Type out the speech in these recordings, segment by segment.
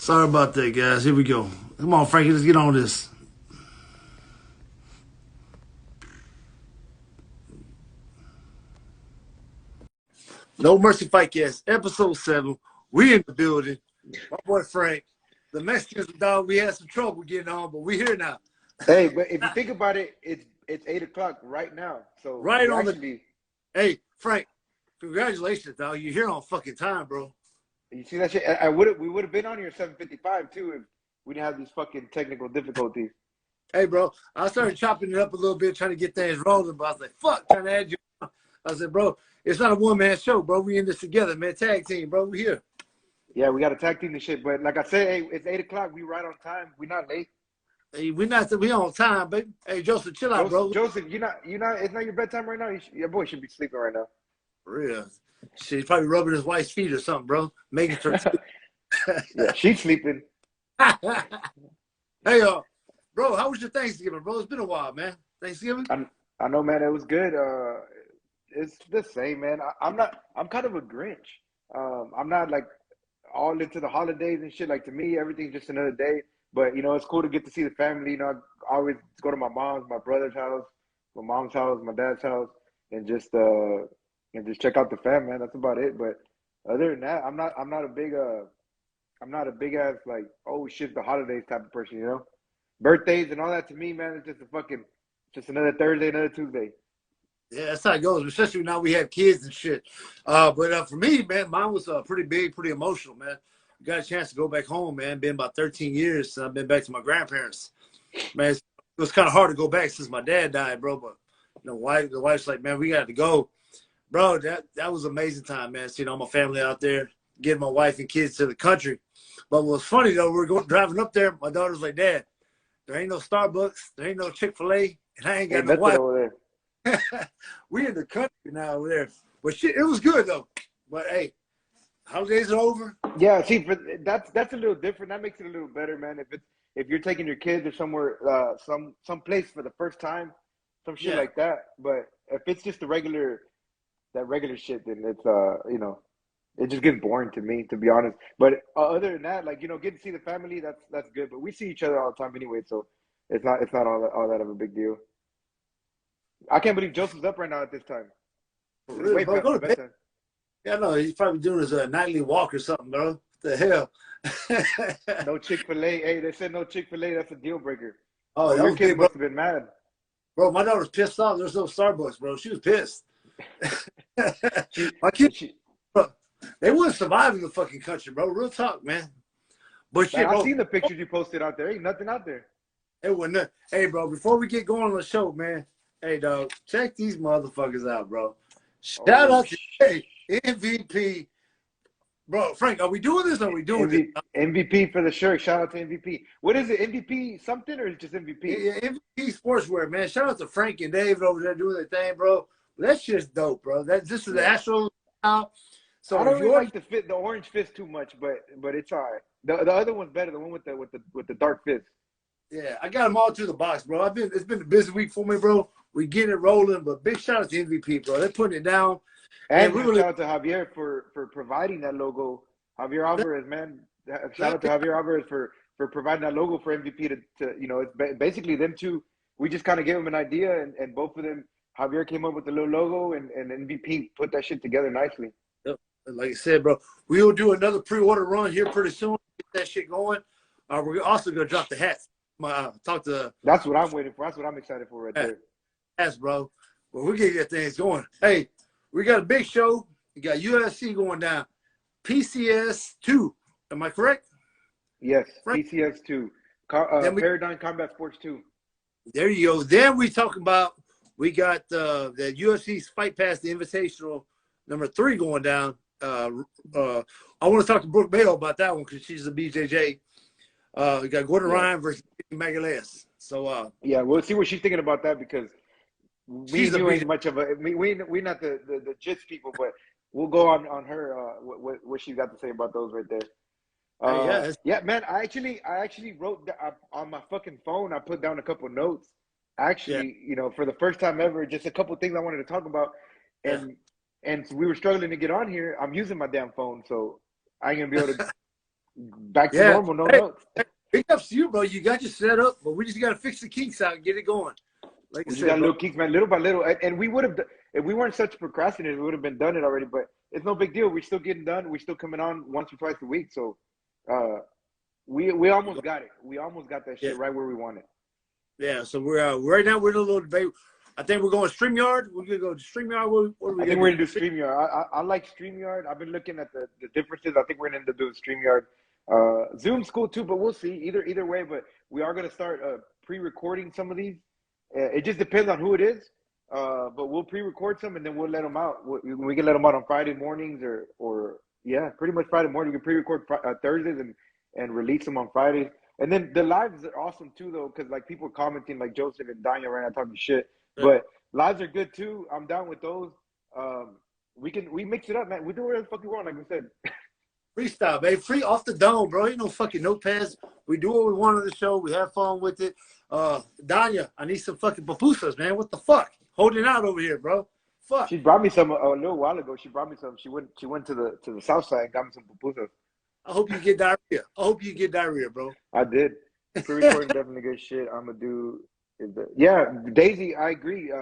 Sorry about that, guys. Here we go. Come on, Frankie, let's get on this. No Mercy Fight Cast, episode 7. We in the building. My boy Frank. The Mexicans, dog, we had some trouble getting on, but we here now. Hey, but if you think about it, it's 8 o'clock right now. So Right we on actually, Hey, Frank, congratulations, dog. You're here on fucking time, bro. you see that shit? We would have been on here at 7:55 too if we didn't have these fucking technical difficulties. Hey, bro, I started chopping it up a little bit, trying to get things rolling, but I was like, fuck, trying to add you on. I said, bro, it's not a one-man show, bro. We in this together, man. Tag team, bro. We here. Yeah, we got to tag team this shit. But like I said, hey, it's 8 o'clock. We right on time. We not late. Hey, we on time, baby. Hey, Joseph, chill out, bro. Joseph, you're not. It's not your bedtime right now. Your boy should be sleeping right now. For real. Shit, he's probably rubbing his wife's feet or something, bro. Making sure. Yeah, she's sleeping. Hey, bro, how was your Thanksgiving, bro? It's been a while, man. Thanksgiving? I know, man. It was good. It's the same, man. I'm kind of a Grinch. I'm not like all into the holidays and shit. Like to me, everything's just another day. But you know, it's cool to get to see the family. You know, I always go to my mom's, my brother's house, my mom's house, my dad's house, and just check out the fam, man. That's about it. But other than that, I'm not a big ass like, oh shit, the holidays type of person. You know, birthdays and all that to me, man, it's just another Thursday, another Tuesday. Yeah, that's how it goes, especially now we have kids and shit. But for me, man, mine was pretty big, pretty emotional, man. Got a chance to go back home, man. Been about 13 years since I've been back to my grandparents. Man, it was kind of hard to go back since my dad died, bro. But you know, the wife's like, man, we got to go, bro. That was an amazing time, man. Seeing all my family out there, getting my wife and kids to the country. But what's funny though, driving up there. My daughter's like, Dad, there ain't no Starbucks, there ain't no Chick-fil-A, and I ain't got no wife. Over there. We in the country now over there. But shit, it was good though. But hey, holidays are over. Yeah, see, that's a little different. That makes it a little better, man. If you're taking your kids or somewhere, some place for the first time, some shit like that. But if it's just that regular shit, then it's you know, it just gets boring to me, to be honest. But other than that, like, you know, getting to see the family, that's good. But we see each other all the time anyway, so it's not all that of a big deal. I can't believe Joseph's up right now at this time. For real, bro, go to bed. Yeah, no, he's probably doing his nightly walk or something, bro. What the hell? No Chick-fil-A. Hey, they said no Chick-fil-A. That's a deal breaker. Oh, your kid must have been mad. Bro, my daughter was pissed off. There's no Starbucks, bro. She was pissed. My kids, bro, they wouldn't survive in the fucking country, bro. Real talk, man. But shit, I've seen the pictures you posted out there. Ain't nothing out there. It wasn't nothing. Hey, bro, before we get going on the show, man, hey, dog, check these motherfuckers out, bro. Shout out to MVP. Bro, Frank, are we doing this or are we doing this? MVP for the shirt. Shout out to MVP. What is it? MVP something or is it just MVP? Yeah, MVP Sportswear, man. Shout out to Frank and David over there doing their thing, bro. That shit's dope, bro. This is the actual now. So I don't really like the orange fist too much, but it's all right. The other one's better, the one with the dark fist. Yeah, I got them all through the box, bro. It's been a busy week for me, bro. We getting it rolling, but big shout out to MVP, bro. They're putting it down. And shout out to Javier for providing that logo. Javier Alvarez, man. Shout out to Javier Alvarez for providing that logo for MVP to you know, it's basically them two. We just kind of gave them an idea, and both of them, Javier came up with the little logo, and MVP put that shit together nicely. Yep. Like I said, bro, we will do another pre-order run here pretty soon. Get that shit going. We're also gonna drop the hats. That's what I'm waiting for. That's what I'm excited for right there. Hats, bro. Well, we're gonna get things going. Hey, we got a big show. We got UFC going down. PCS 2. Am I correct? Yes, right. PCS 2. Paradigm Combat Sports 2. There you go. Then we talk about, we got the UFC's Fight Pass, the Invitational number 3 going down. I want to talk to Brooke MAYO about that one because she's a BJJ. We got Gordon Ryan versus Magalhaes. So yeah, we'll see what she's thinking about that because we ain't much of a we not the jits people, but we'll go on her what she's got to say about those right there. Yeah, man. I actually wrote on my fucking phone. I put down a couple notes. Actually, you know, for the first time ever, just a couple things I wanted to talk about, and we were struggling to get on here. I'm using my damn phone, so I ain't gonna be able to back to Yeah. normal, no Hey, notes. big ups to you, bro. You got your set up, but we just got to fix the kinks out and get it going. Like We I just said, got bro. little kinks, man, little by little. And we would have, if we weren't such procrastinators, we would have been done it already. But it's no big deal. We're still getting done. We're still coming on once or twice a week. So we almost got it. We almost got that shit right where we want it. Yeah. So we're right now we're in a little debate. I think we're going StreamYard. We're gonna go to StreamYard. What are we I think we're gonna do StreamYard. I like StreamYard. I've been looking at the differences. I think we're gonna end up doing StreamYard. Zoom's cool too, but we'll see. Either way, but we are gonna start pre-recording some of these. It just depends on who it is. But we'll pre-record some and then we'll let them out. We can let them out on Friday mornings or yeah, pretty much Friday morning. We can pre-record Thursdays and release them on Fridays. And then the lives are awesome too, though, because like people commenting, like Joseph and Daniel right now talking shit. But lives are good too. I'm down with those. We mix it up, man. We do whatever the fuck we want, like we said. Freestyle, baby. Free off the dome, bro. Ain't no fucking notepads. We do what we want on the show. We have fun with it. Danya, I need some fucking pupusas, man. What the fuck? Holding out over here, bro. Fuck. She brought me some a little while ago. She brought me some. She went to the south side and got me some pupusas. I hope you get diarrhea. I hope you get diarrhea, bro. I did. Pre-recording definitely good shit. I'm gonna do. Yeah, Daisy, I agree.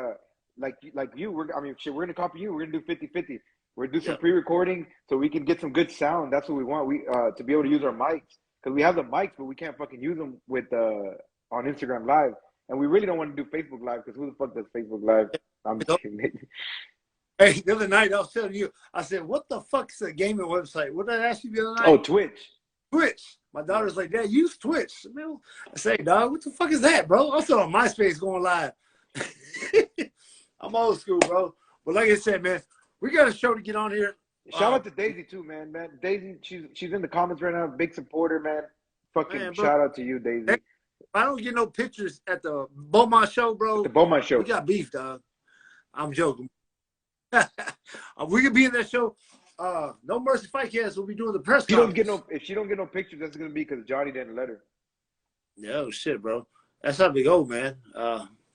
Like you, we're gonna copy you. We're gonna do 50-50. We're gonna do some pre-recording so we can get some good sound. That's what we want. We to be able to use our mics because we have the mics, but we can't fucking use them with on Instagram Live. And we really don't want to do Facebook Live because who the fuck does Facebook Live? I'm just kidding. Hey, the other night I was telling you, I said, what the fuck is a gaming website? What did I ask you the other night? Oh, Twitch. Twitch. My daughter's like, Dad, use Twitch. I say, dog, what the fuck is that, bro? I'm still on MySpace going live. I'm old school, bro. But like I said, man, we got a show to get on here. Shout out to Daisy too, man. Daisy, she's in the comments right now. Big supporter, man. Fucking man, shout out to you, Daisy. If I don't get no pictures at the Beaumont show, bro. The Beaumont show. We got beef, dog. I'm joking. We could be in that show. No Mercy FIGHTCAST will be doing the press conference. If she don't get no pictures, that's gonna be because Johnny didn't let her. Yeah, oh shit, bro. That's how we go, man.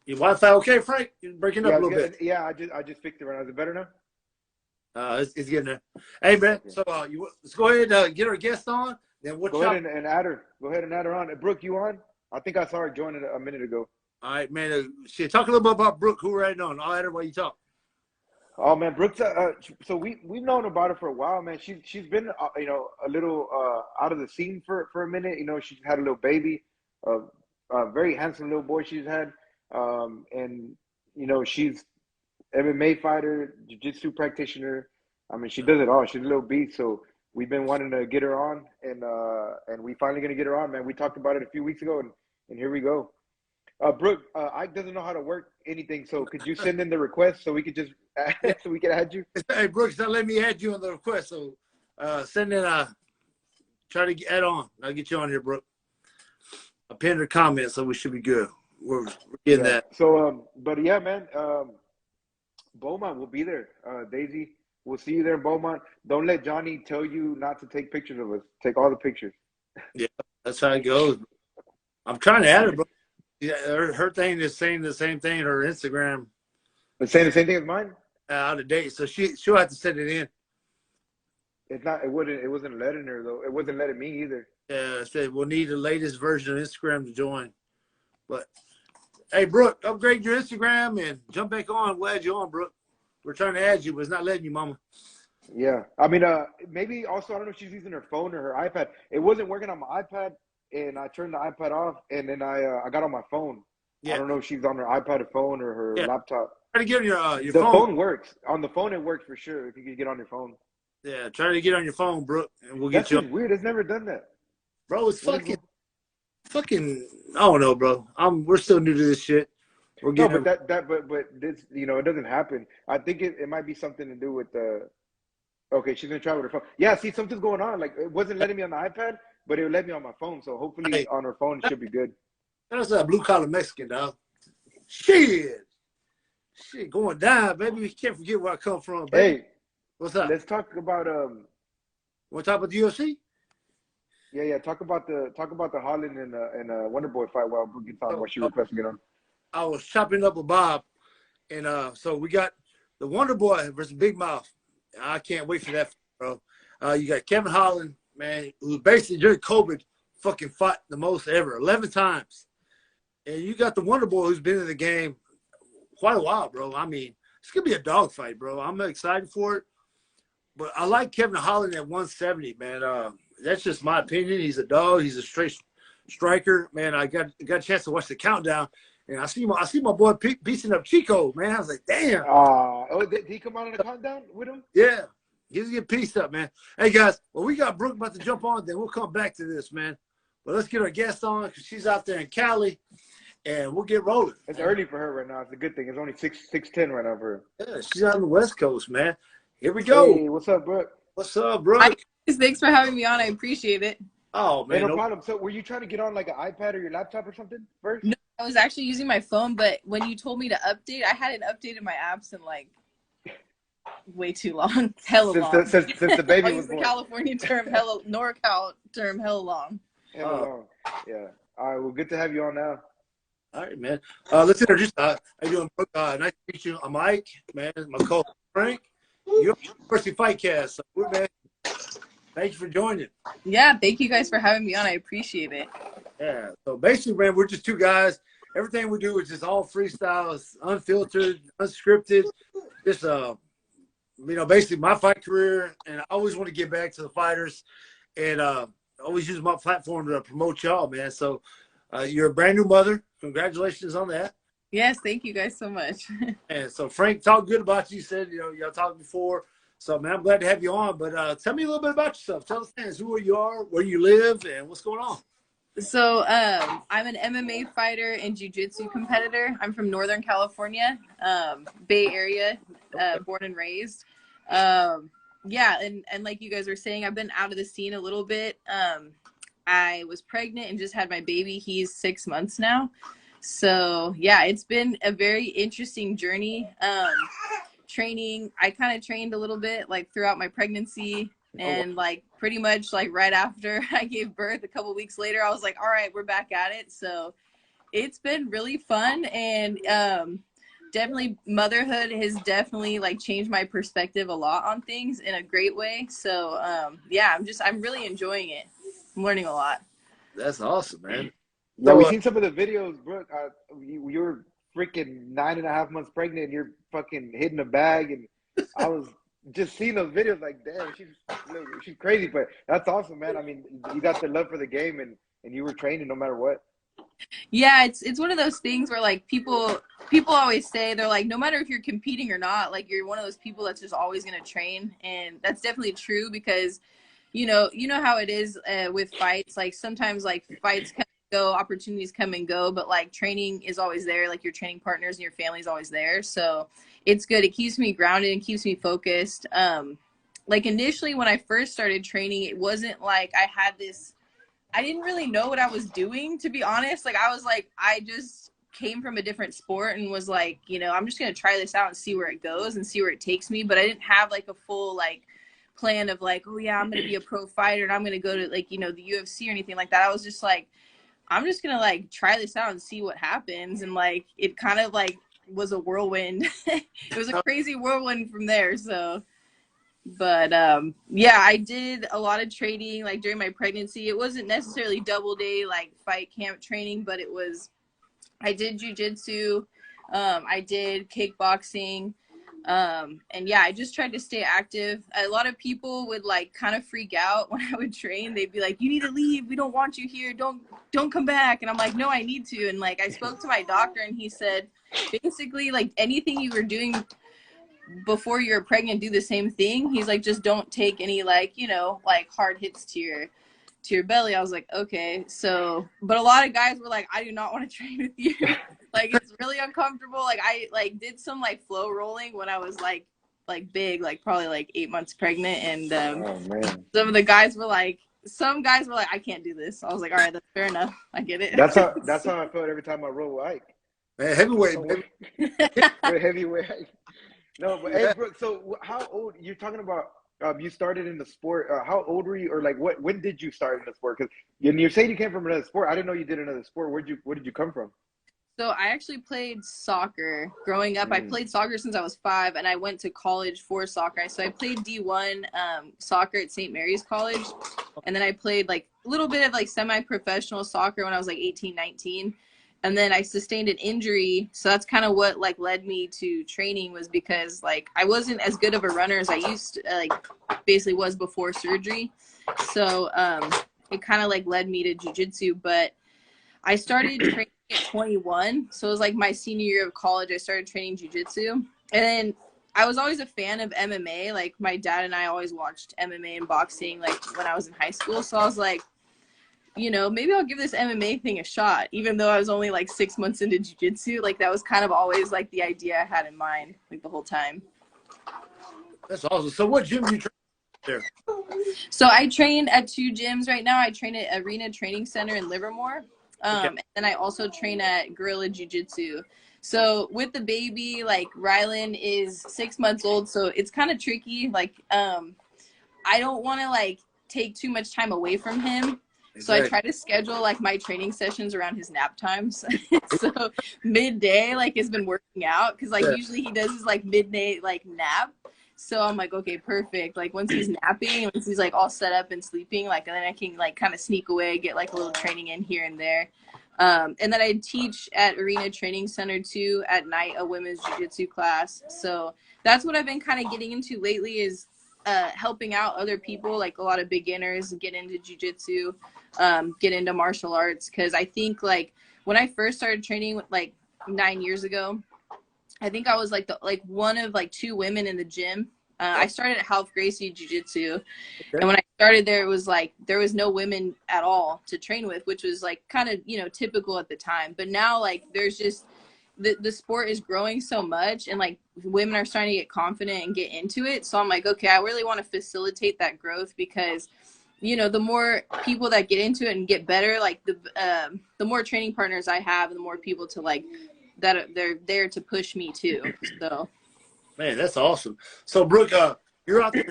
Your Wi-Fi okay, Frank? You're breaking up a little bit. Yeah, I just fixed it right now. Is it better now? It's getting there. Hey, man. So let's go ahead and get our guest on. Then we'll go ahead and add her. Go ahead and add her on. Brooke, you on? I think I saw her join a minute ago. All right, man. Shit, talk a little bit about Brooke. Who right on? I'll add her while you talk. Oh man, Brooke's. So we've known about her for a while, man. She's been a little out of the scene for a minute. You know, she's had a little baby, a very handsome little boy she's had, and you know she's MMA fighter, jiu-jitsu practitioner. I mean, she does it all. She's a little beast. So we've been wanting to get her on, and we finally gonna get her on, man. We talked about it a few weeks ago, and here we go. Brooke, Ike doesn't know how to work anything, so could you send in the request so we could just so we can add you? Hey, Brooks, now let me add you on the request. So send in try to add on. I'll get you on here, Brooke. I pinned her comment, so we should be good. We're getting that. So, but yeah, man, Beaumont will be there. Daisy, we'll see you there in Beaumont. Don't let Johnny tell you not to take pictures of us. Take all the pictures. Yeah, that's how it goes. I'm trying to add her, bro. Yeah, her thing is saying the same thing. Her Instagram. It's saying the same thing as mine. Out of date, so she'll have to send it in. It's not. It wasn't letting her though. It wasn't letting me either. Yeah, it said we'll need the latest version of Instagram to join. But hey, Brooke, upgrade your Instagram and jump back on. We'll add you on, Brooke. We're trying to add you, but it's not letting you, Mama. Yeah, I mean, maybe also I don't know if she's using her phone or her iPad. It wasn't working on my iPad. And I turned the iPad off, and then I got on my phone. Yeah. I don't know if she's on her iPad or phone or her laptop. Try to get on your phone. The phone works. On the phone, it works for sure if you can get on your phone. Yeah, try to get on your phone, Brooke, and we'll get you. That's weird. It's never done that. Bro, it's fucking. I don't know, bro. We're still new to this shit. We're getting. No, but this, it doesn't happen. I think it might be something to do with the. Okay, she's gonna try with her phone. Yeah, see, something's going on. Like it wasn't letting me on the iPad. But it would let me on my phone, so hopefully on her phone it should be good. That's a blue-collar Mexican, dog. Shit, going down, baby. We can't forget where I come from, baby. Hey, what's up? Let's talk about Want to talk about the UFC? Yeah. Talk about the Holland and Wonder Boy fight while we get talking what she requested to get on. I was chopping up with Bob, and so we got the Wonder Boy versus Big Mouth. I can't wait for that, bro. You got Kevin Holland. man, who basically during COVID fucking fought the most ever, 11 times. And you got the Wonder Boy who's been in the game quite a while, bro. I mean, it's going to be a dogfight, bro. I'm excited for it. But I like Kevin Holland at 170, man. That's just my opinion. He's a dog. He's a straight striker, man. I got a chance to watch the countdown, and I see my boy beating up Chico, man. I was like, damn. Did he come out on the countdown with him? Yeah, he's getting pieced up, man. Hey guys, well, we got Brooke about to jump on. Then we'll come back to this, man. But let's get our guest on because she's out there in Cali, and we'll get rolling. It's early for her right now. It's a good thing. It's only 6:10 right now for her. Yeah, she's out on the West Coast, man. Here we go. Hey, what's up, Brooke? What's up, Brooke? Hi, thanks for having me on. I appreciate it. Oh, man. Hey, no problem. So were you trying to get on like an iPad or your laptop or something first? No, I was actually using my phone, but when you told me to update, I hadn't updated my apps in like way too long. Hella long. Since the baby was the born. California term, NorCal term, hella long. Hella long. Yeah. All right. Well, good to have you on now. All right, man. Let's introduce. How you doing, Brooke? Nice to meet you. I'm Mike, man. My co-host Frank. You're University FIGHTCAST. So man, thank you for joining. Yeah, thank you guys for having me on. I appreciate it. Yeah. So basically, man, we're just two guys. Everything we do is just all freestyle, it's unfiltered, unscripted. Just basically my fight career, and I always want to get back to the fighters, and always use my platform to promote y'all, man. So you're a brand new mother. Congratulations on that. Yes, thank you guys so much. And so Frank talked good about you. You said, y'all talked before. So, man, I'm glad to have you on. But tell me a little bit about yourself. Tell us fans who you are, where you live, and what's going on. So I'm an MMA fighter and jiu-jitsu competitor. I'm from Northern California, Bay Area, born and raised. Yeah, and like you guys were saying, I've been out of the scene a little bit. I was pregnant and just had my baby. He's 6 months now. So yeah, it's been a very interesting journey. Training, I kind of trained a little bit like throughout my pregnancy, and like pretty much like right after I gave birth, a couple weeks later, I was like, all right, we're back at it. So it's been really fun, and definitely motherhood has definitely like changed my perspective a lot on things in a great way. So yeah, I'm really enjoying it. I'm learning a lot. That's awesome, man. Yeah, we've seen some of the videos, Brooke. You were freaking 9.5 months pregnant, and you're fucking hitting a bag, and I was just seeing those videos like, damn, she's crazy, but that's awesome, man. I mean, you got the love for the game, and you were training no matter what. Yeah, it's one of those things where like people always say, they're like, no matter if you're competing or not, like you're one of those people that's just always going to train, and that's definitely true because you know how it is with fights. Like sometimes like fights come and go, opportunities come and go, but like training is always there. Like your training partners and your family's always there. So it's good. It keeps me grounded and keeps me focused. Like initially when I first started training, it wasn't like I didn't really know what I was doing, to be honest. Like I just came from a different sport and was like, I'm just going to try this out and see where it goes and see where it takes me. But I didn't have like a full like plan of like, oh yeah, I'm going to be a pro fighter and I'm going to go to like, the UFC or anything like that. I was just like, I'm just going to like try this out and see what happens. And like, it kind of like was a whirlwind. It was a crazy whirlwind from there. So, but yeah, I did a lot of training like during my pregnancy. It wasn't necessarily double day like fight camp training, but I did jiu-jitsu, I did kickboxing, and yeah, I just tried to stay active. A lot of people would like kind of freak out when I would train. They'd be like, you need to leave, we don't want you here, don't come back. And I'm like, no, I need to. And like I spoke to my doctor and he said basically like anything you were doing before you were pregnant, do the same thing. He's like, just don't take any like like hard hits to your belly. I was like, okay. So but a lot of guys were like, I do not want to train with you. Like it's really uncomfortable. Like I like did some like flow rolling when I was like big, like probably like 8 months pregnant, and Oh man. some guys were like, I can't do this. I was like, all right, that's fair enough, I get it. That's how I felt every time I roll with Ike. Man, heavyweight, baby. Heavyweight. No, but hey, Brooke, so how old, you're talking about you started in the sport, how old were you, or like when did you start in the sport? Because you're saying you came from another sport. I didn't know you did another sport. Where did you come from? So I actually played soccer growing up. I played soccer since I was 5, and I went to college for soccer. So I played D1 soccer at St. Mary's College, and then I played like a little bit of like semi-professional soccer when I was like 18, 19. And then I sustained an injury. So that's kind of what like led me to training, was because like I wasn't as good of a runner as I used to, like basically was before surgery. So it kind of like led me to jiu-jitsu, but I started training at 21. So it was like my senior year of college, I started training jiu-jitsu. And then I was always a fan of MMA. Like my dad and I always watched MMA and boxing like when I was in high school. So I was like, you know, maybe I'll give this MMA thing a shot, even though I was only like 6 months into jiu-jitsu. Like that was kind of always like the idea I had in mind like the whole time. That's awesome. So what gym do you train there? So I train at 2 gyms right now. I train at Arena Training Center in Livermore. And then I also train at Gorilla Jiu-Jitsu. So with the baby, like Rylan is 6 months old, so it's kind of tricky. Like I don't want to like take too much time away from him. So I try to schedule like my training sessions around his nap times. So midday like has been working out, because like usually he does his like midday like nap. So I'm like, okay, perfect. Like once he's napping, once he's like all set up and sleeping, like, and then I can like kind of sneak away, get like a little training in here and there. And then I teach at Arena Training Center too at night, a women's jiu-jitsu class. So that's what I've been kind of getting into lately, is helping out other people, like a lot of beginners get into jiu-jitsu, get into martial arts. Because I think like when I first started training like 9 years ago, I think I was like one of like 2 women in the gym. I started at Half Gracie Jiu-Jitsu, and when I started there, it was like there was no women at all to train with, which was like kind of, you know, typical at the time. But now like there's just the sport is growing so much, and like women are starting to get confident and get into it. So I'm like, okay, I really want to facilitate that growth, because you know, the more people that get into it and get better, like the more training partners I have, the more people to like that they're there to push me too. So man, that's awesome. So Brooke, you're out there,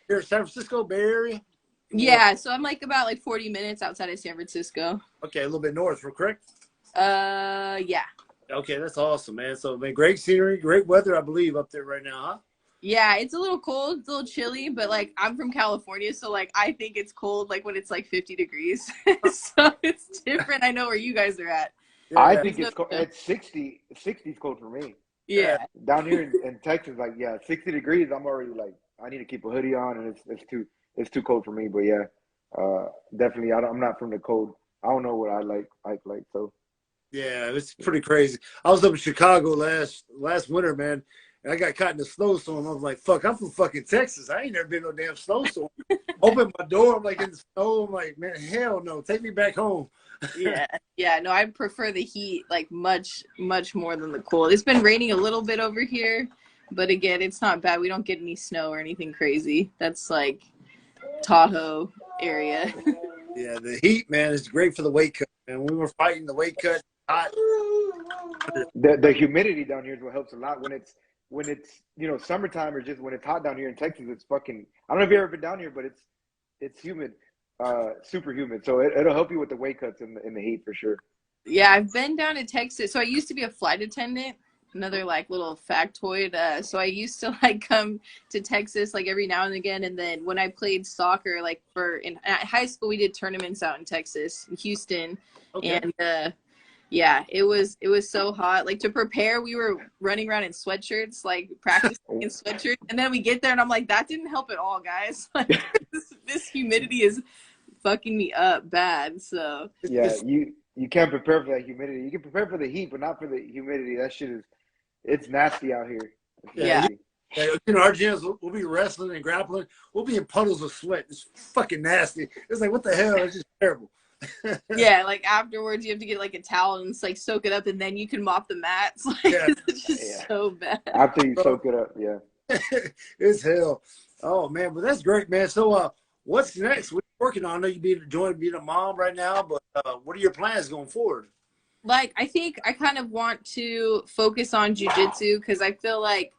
you're in San Francisco Bay Area? Yeah, so I'm like about like 40 minutes outside of San Francisco. Okay, a little bit north, correct? Yeah. Okay, that's awesome, man. So man, great scenery, great weather, I believe, up there right now, huh? Yeah, it's a little cold, it's a little chilly, but like I'm from California, so like I think it's cold like when it's like 50 degrees. So it's different. I know where you guys are at. Yeah, I think it's cold. It's 60. 60 is cold for me. Yeah. Down here in Texas, like 60 degrees. I'm already like I need to keep a hoodie on, and it's too cold for me. But yeah, definitely I'm not from the cold. I don't know what I like so. Yeah, it's pretty crazy. I was up in Chicago last winter, man, and I got caught in a snowstorm. I was like, fuck, I'm from fucking Texas. I ain't never been no damn snowstorm. Open my door, I'm like in the snow. I'm like, man, hell no, take me back home. Yeah, no, I prefer the heat like much more than the cold. It's been raining a little bit over here, but again, it's not bad. We don't get any snow or anything crazy. That's like Tahoe area. Yeah, the heat, man, is great for the weight cut. And we were fighting the weight cut hot. The humidity down here is what helps a lot when it's you know summertime, or just when it's hot down here in Texas. It's fucking, I don't know if you've ever been down here, but it's humid. Super humid, so it'll help you with the weight cuts in the heat for sure. Yeah, I've been down to Texas. So I used to be a flight attendant. Another like little factoid. So I used to like come to Texas like every now and again. And then when I played soccer, like at high school, we did tournaments out in Texas, in Houston, and yeah, it was so hot. Like to prepare, we were running around in sweatshirts, like practicing in sweatshirts. And then we get there, and I'm like, that didn't help at all, guys. Like this humidity is fucking me up bad. So yeah, you can't prepare for that humidity. You can prepare for the heat, but not for the humidity. That shit it's nasty out here. Yeah. You know, our gyms, we'll be wrestling and grappling. We'll be in puddles of sweat. It's fucking nasty. It's like, what the hell? It's just terrible. Yeah, like afterwards you have to get like a towel and like soak it up, and then you can mop the mats. Like it's just so bad. After you soak it up, yeah. It's hell. Oh man, but that's great, man. So what's next? What are you working on? I know you being a mom right now, but what are your plans going forward? Like I think I kind of want to focus on jiu-jitsu, because I feel like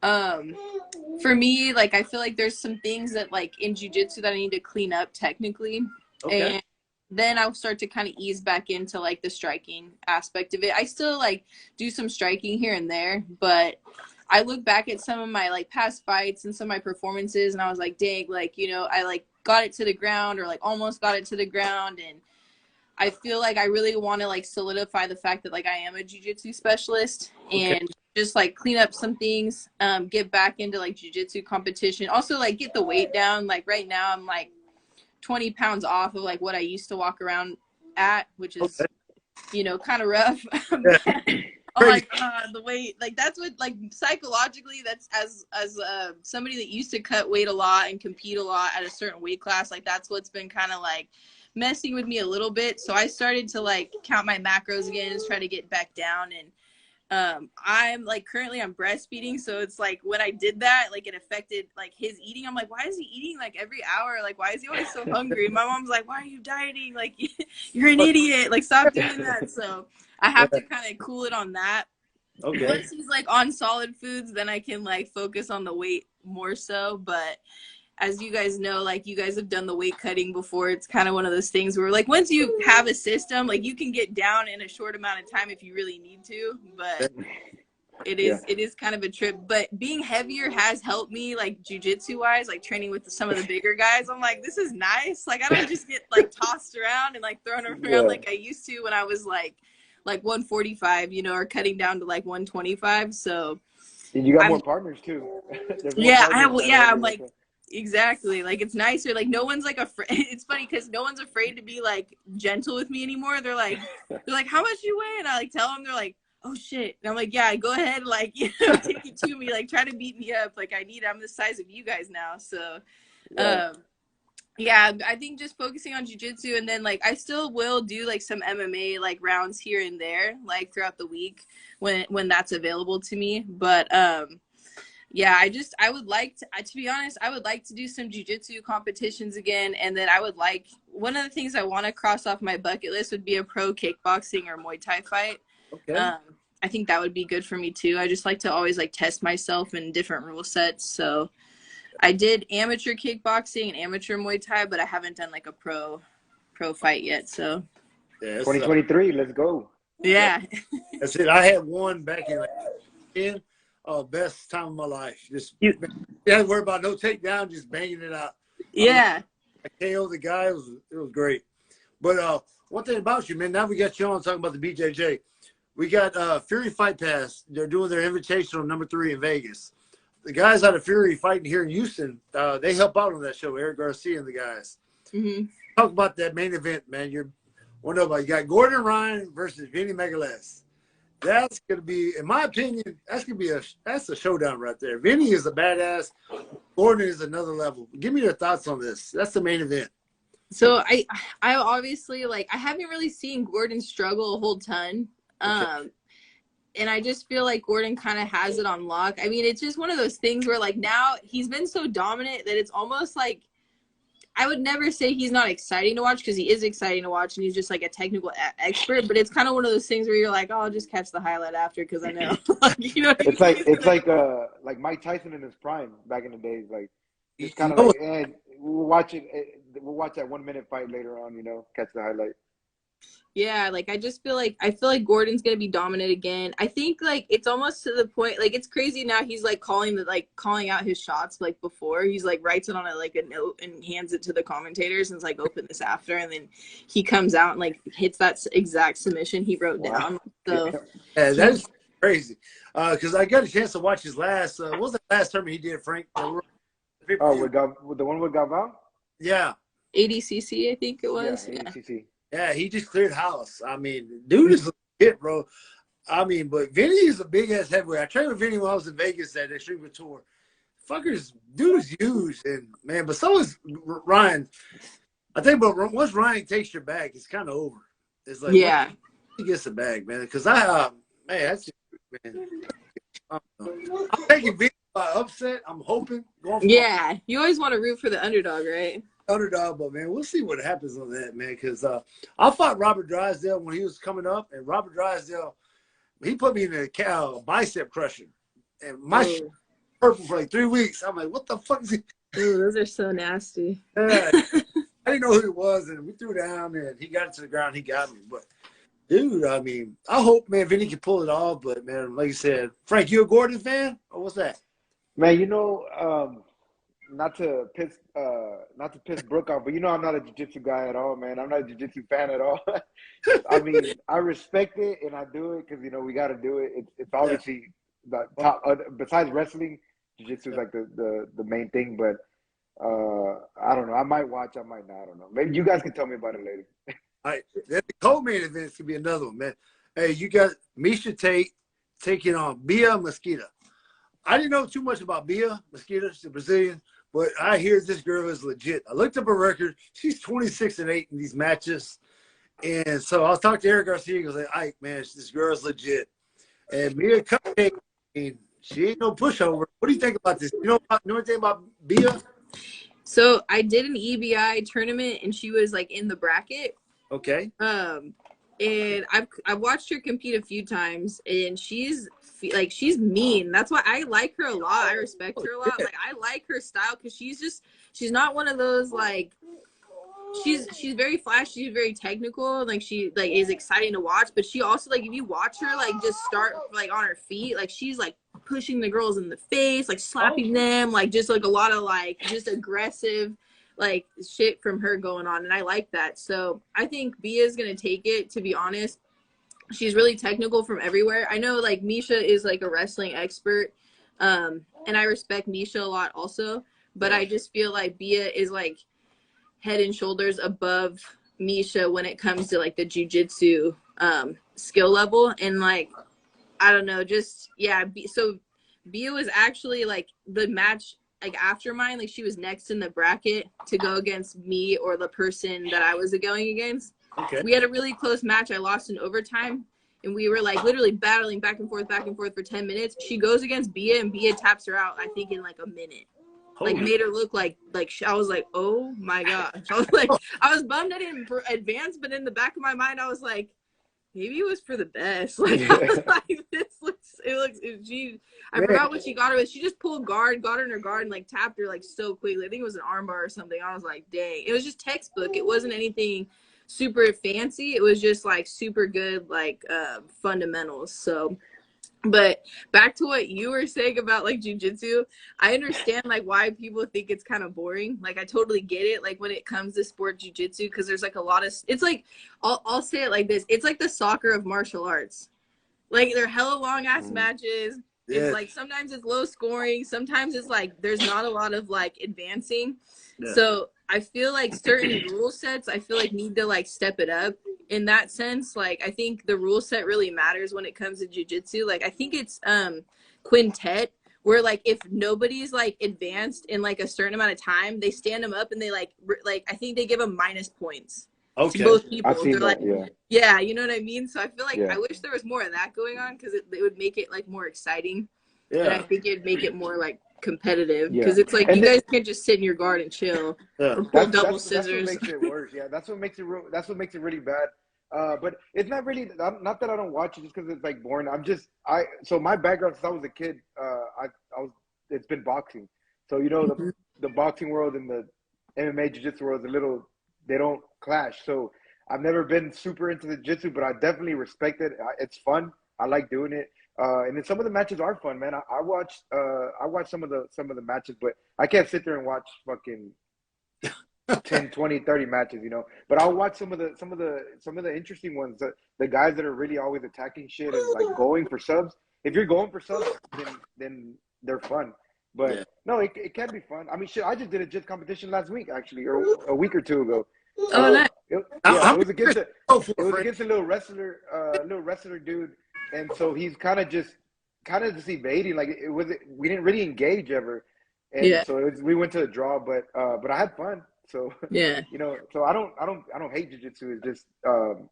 for me, like I feel like there's some things that like in jiu-jitsu that I need to clean up technically. Okay. And then I'll start to kind of ease back into like the striking aspect of it. I still like do some striking here and there, but I look back at some of my like past fights and some of my performances, and I was like, dang, like, you know, I like got it to the ground or like almost got it to the ground, and I feel like I really want to like solidify the fact that like I am a jiu-jitsu specialist and just like clean up some things, get back into like jiu-jitsu competition. Also like get the weight down. Like right now I'm like 20 pounds off of like what I used to walk around at, which is, you know, kind of rough. Oh my God, the weight, like that's what, like psychologically, that's as somebody that used to cut weight a lot and compete a lot at a certain weight class, like that's what's been kind of like messing with me a little bit. So I started to like count my macros again and try to get back down. And I'm like currently I'm breastfeeding, so it's like when I did that, like it affected like his eating. I'm like, why is he eating like every hour? Like why is he always so hungry? My mom's like, why are you dieting? Like you're an idiot, like stop doing that. So I have to kind of cool it on that. Okay. Once he's like on solid foods, then I can like focus on the weight more so. But as you guys know, like you guys have done the weight cutting before, it's kind of one of those things where like once you have a system, like you can get down in a short amount of time if you really need to, but it is kind of a trip. But being heavier has helped me like jiu-jitsu wise, like training with some of the bigger guys. I'm like, this is nice. Like I don't just get like tossed around and like thrown around like I used to when I was like 145, you know, or cutting down to like 125. So and you got more partners too. I'm like, exactly, like it's nicer, like no one's like afraid. It's funny because no one's afraid to be like gentle with me anymore. They're like how much you weigh? And I like tell them, they're like, oh shit. And I'm like, yeah, go ahead, like, you know, take it to me, like try to beat me up, like I'm the size of you guys now. So yeah, I think just focusing on jiu-jitsu, and then like I still will do like some MMA like rounds here and there like throughout the week when that's available to me. But yeah, I would like to be honest, I would like to do some jiu-jitsu competitions again. And then I would like, one of the things I want to cross off my bucket list would be a pro kickboxing or Muay Thai fight. Okay. I think that would be good for me too. I just like to always like test myself in different rule sets. So I did amateur kickboxing and amateur Muay Thai, but I haven't done like a pro fight yet. So 2023, let's go. Yeah. That's it. I had one back in like 10. Best time of my life. Just you had to worry about no takedown, just banging it out. Yeah. I KO'd the guy. It was great. But one thing about you, man, now we got you on talking about the BJJ. We got Fury Fight Pass. They're doing their invitational #3 in Vegas. The guys out of Fury fighting here in Houston, they help out on that show, Eric Garcia and the guys. Mm-hmm. Talk about that main event, man. You got Gordon Ryan versus Vinny Megaless. That's gonna be, in my opinion, that's a showdown right there. Vinny is a badass. Gordon is another level. Give me your thoughts on this. That's the main event. So I obviously like I haven't really seen Gordon struggle a whole ton. And I just feel like Gordon kind of has it on lock. I mean, it's just one of those things where like now he's been so dominant that it's almost like, I would never say he's not exciting to watch, because he is exciting to watch and he's just like a technical expert, but it's kind of one of those things where you're like, oh, I'll just catch the highlight after because I know. You know what I mean? It's like Mike Tyson in his prime back in the days. Like it's kind of like, and we'll watch that 1 minute fight later on, you know, catch the highlight. Yeah, like I feel like Gordon's gonna be dominant again. I think like it's almost to the point, like it's crazy now. He's like calling out his shots like before. He's like writes it on a note and hands it to the commentators and is like, open this after, and then he comes out and like hits that exact submission he wrote down. So yeah, that's crazy. Because I got a chance to watch his last. What was the last tournament he did, Frank? With the one with Galvão? Yeah. ADCC, I think it was. Yeah, ADCC. Yeah, he just cleared house. I mean, dude is legit, bro. I mean, but Vinny is a big-ass heavyweight. I trained with Vinny when I was in Vegas at the Extreme Tour. Dude is huge. And, man, but so is Ryan. I think, but once Ryan takes your bag, it's kind of over. It's like, yeah, he gets the bag, man. Because man, that's just, man. I'm taking Vinny by upset. I'm hoping. Yeah, you always want to root for the underdog, right? Underdog, but man, we'll see what happens on that, man. Because I fought Robert Drysdale when he was coming up, and Robert Drysdale, he put me in a bicep crusher, and my shit purple for like 3 weeks. I'm like, what the fuck is he? Ooh, those are so nasty. Yeah. I didn't know who he was, and we threw down, and he got it to the ground. He got me, but dude, I mean, I hope, man, Vinny can pull it off. But man, like you said, Frank, you a Gordon fan, or what's that? Man, not to piss Brooke off, but I'm not a jiu-jitsu guy at all, man. I'm not a jiu-jitsu fan at all. I mean, I respect it and I do it because we got to do it. It's obviously the top. Besides wrestling, jiu-jitsu is like the main thing. But I don't know. I might watch. I might not. I don't know. Maybe you guys can tell me about it later. All right, the co-main event could be another one, man. Hey, you got Misha Tate taking on Bia Mesquita. I didn't know too much about Bia Mesquita. She's a Brazilian. But I hear this girl is legit. I looked up her record. She's 26-8 in these matches. And so I was talking to Eric Garcia. He goes, like, Ike, man, this girl's legit. And Mia Cupcake, I mean, she ain't no pushover. What do you think about this? You know anything about Bia? So I did an EBI tournament, and she was like in the bracket. Okay. And I've watched her compete a few times, and she's mean. That's why I like her a lot. I respect her a lot. Like, I like her style because she's not one of those, like, she's very flashy, she's very technical, like she like is exciting to watch, but she also, like, if you watch her like just start like on her feet, like she's like pushing the girls in the face, like slapping them, like just like a lot of like just aggressive like shit from her going on, and I like that. So I think Bia's gonna take it, to be honest. She's really technical from everywhere. I know, like, Misha is like a wrestling expert, and I respect Misha a lot also, but I just feel like Bia is like head and shoulders above Misha when it comes to like the jiu-jitsu skill level. And like, I don't know, just, yeah. So Bia was actually like the match, like after mine, like she was next in the bracket to go against me or the person that I was going against. Okay. We had a really close match. I lost in overtime, and we were like literally battling back and forth for 10 minutes. She goes against Bia, and Bia taps her out, I think, in like a minute. Like, made her look like I was like, oh my gosh. I was like, I was bummed I didn't advance, but in the back of my mind, I was like, maybe it was for the best. Like, I was like, I forgot what she got her with. She just pulled guard, got her in her guard, and like tapped her like so quickly. I think it was an armbar or something. I was like, dang. It was just textbook. It wasn't anything super fancy. It was just like super good, like fundamentals. So, but back to what you were saying about like jiu-jitsu, I understand like why people think it's kind of boring. Like, I totally get it, like when it comes to sport jiu-jitsu, because there's like a lot of, it's like, I'll say it like this, it's like the soccer of martial arts. Like, they're hella long ass matches. Yeah. It's like sometimes it's low scoring, sometimes it's like there's not a lot of like advancing. Yeah. So I feel like certain rule sets, I feel like need to like step it up in that sense. Like, I think the rule set really matters when it comes to jiu-jitsu. Like, I think it's quintet, where like if nobody's like advanced in like a certain amount of time, they stand them up and they like I think they give them minus points. Okay. To both people. They're like, yeah, you know what I mean? So I feel like I wish there was more of that going on, because it would make it like more exciting. Yeah. And I think it'd make it more like competitive, because it's like, and you guys can't just sit in your guard and chill. Yeah. Or pull double scissors. That's what makes it worse. Yeah, that's what makes it really bad. But it's not really, not that I don't watch it just because it's like boring. So my background since I was a kid, it's been boxing. So the boxing world and the MMA jiu-jitsu world is a little, they don't clash. So I've never been super into the jiu-jitsu, but I definitely respect it. It's fun. I like doing it. And then some of the matches are fun, man. I watched some of the matches, but I can't sit there and watch fucking 10, 20, 30 matches, But I'll watch some of the interesting ones. The guys that are really always attacking shit and like going for subs. If you're going for subs, then they're fun. But no, it can be fun. I mean, shit, I just did a JIT competition last week, actually, or a week or two ago. Oh, nice. It was against a little wrestler dude, and so he's kind of just evading. Like, we didn't really engage ever, and so we went to a draw. But I had fun. So yeah, so I don't hate jiu-jitsu. It's just I'm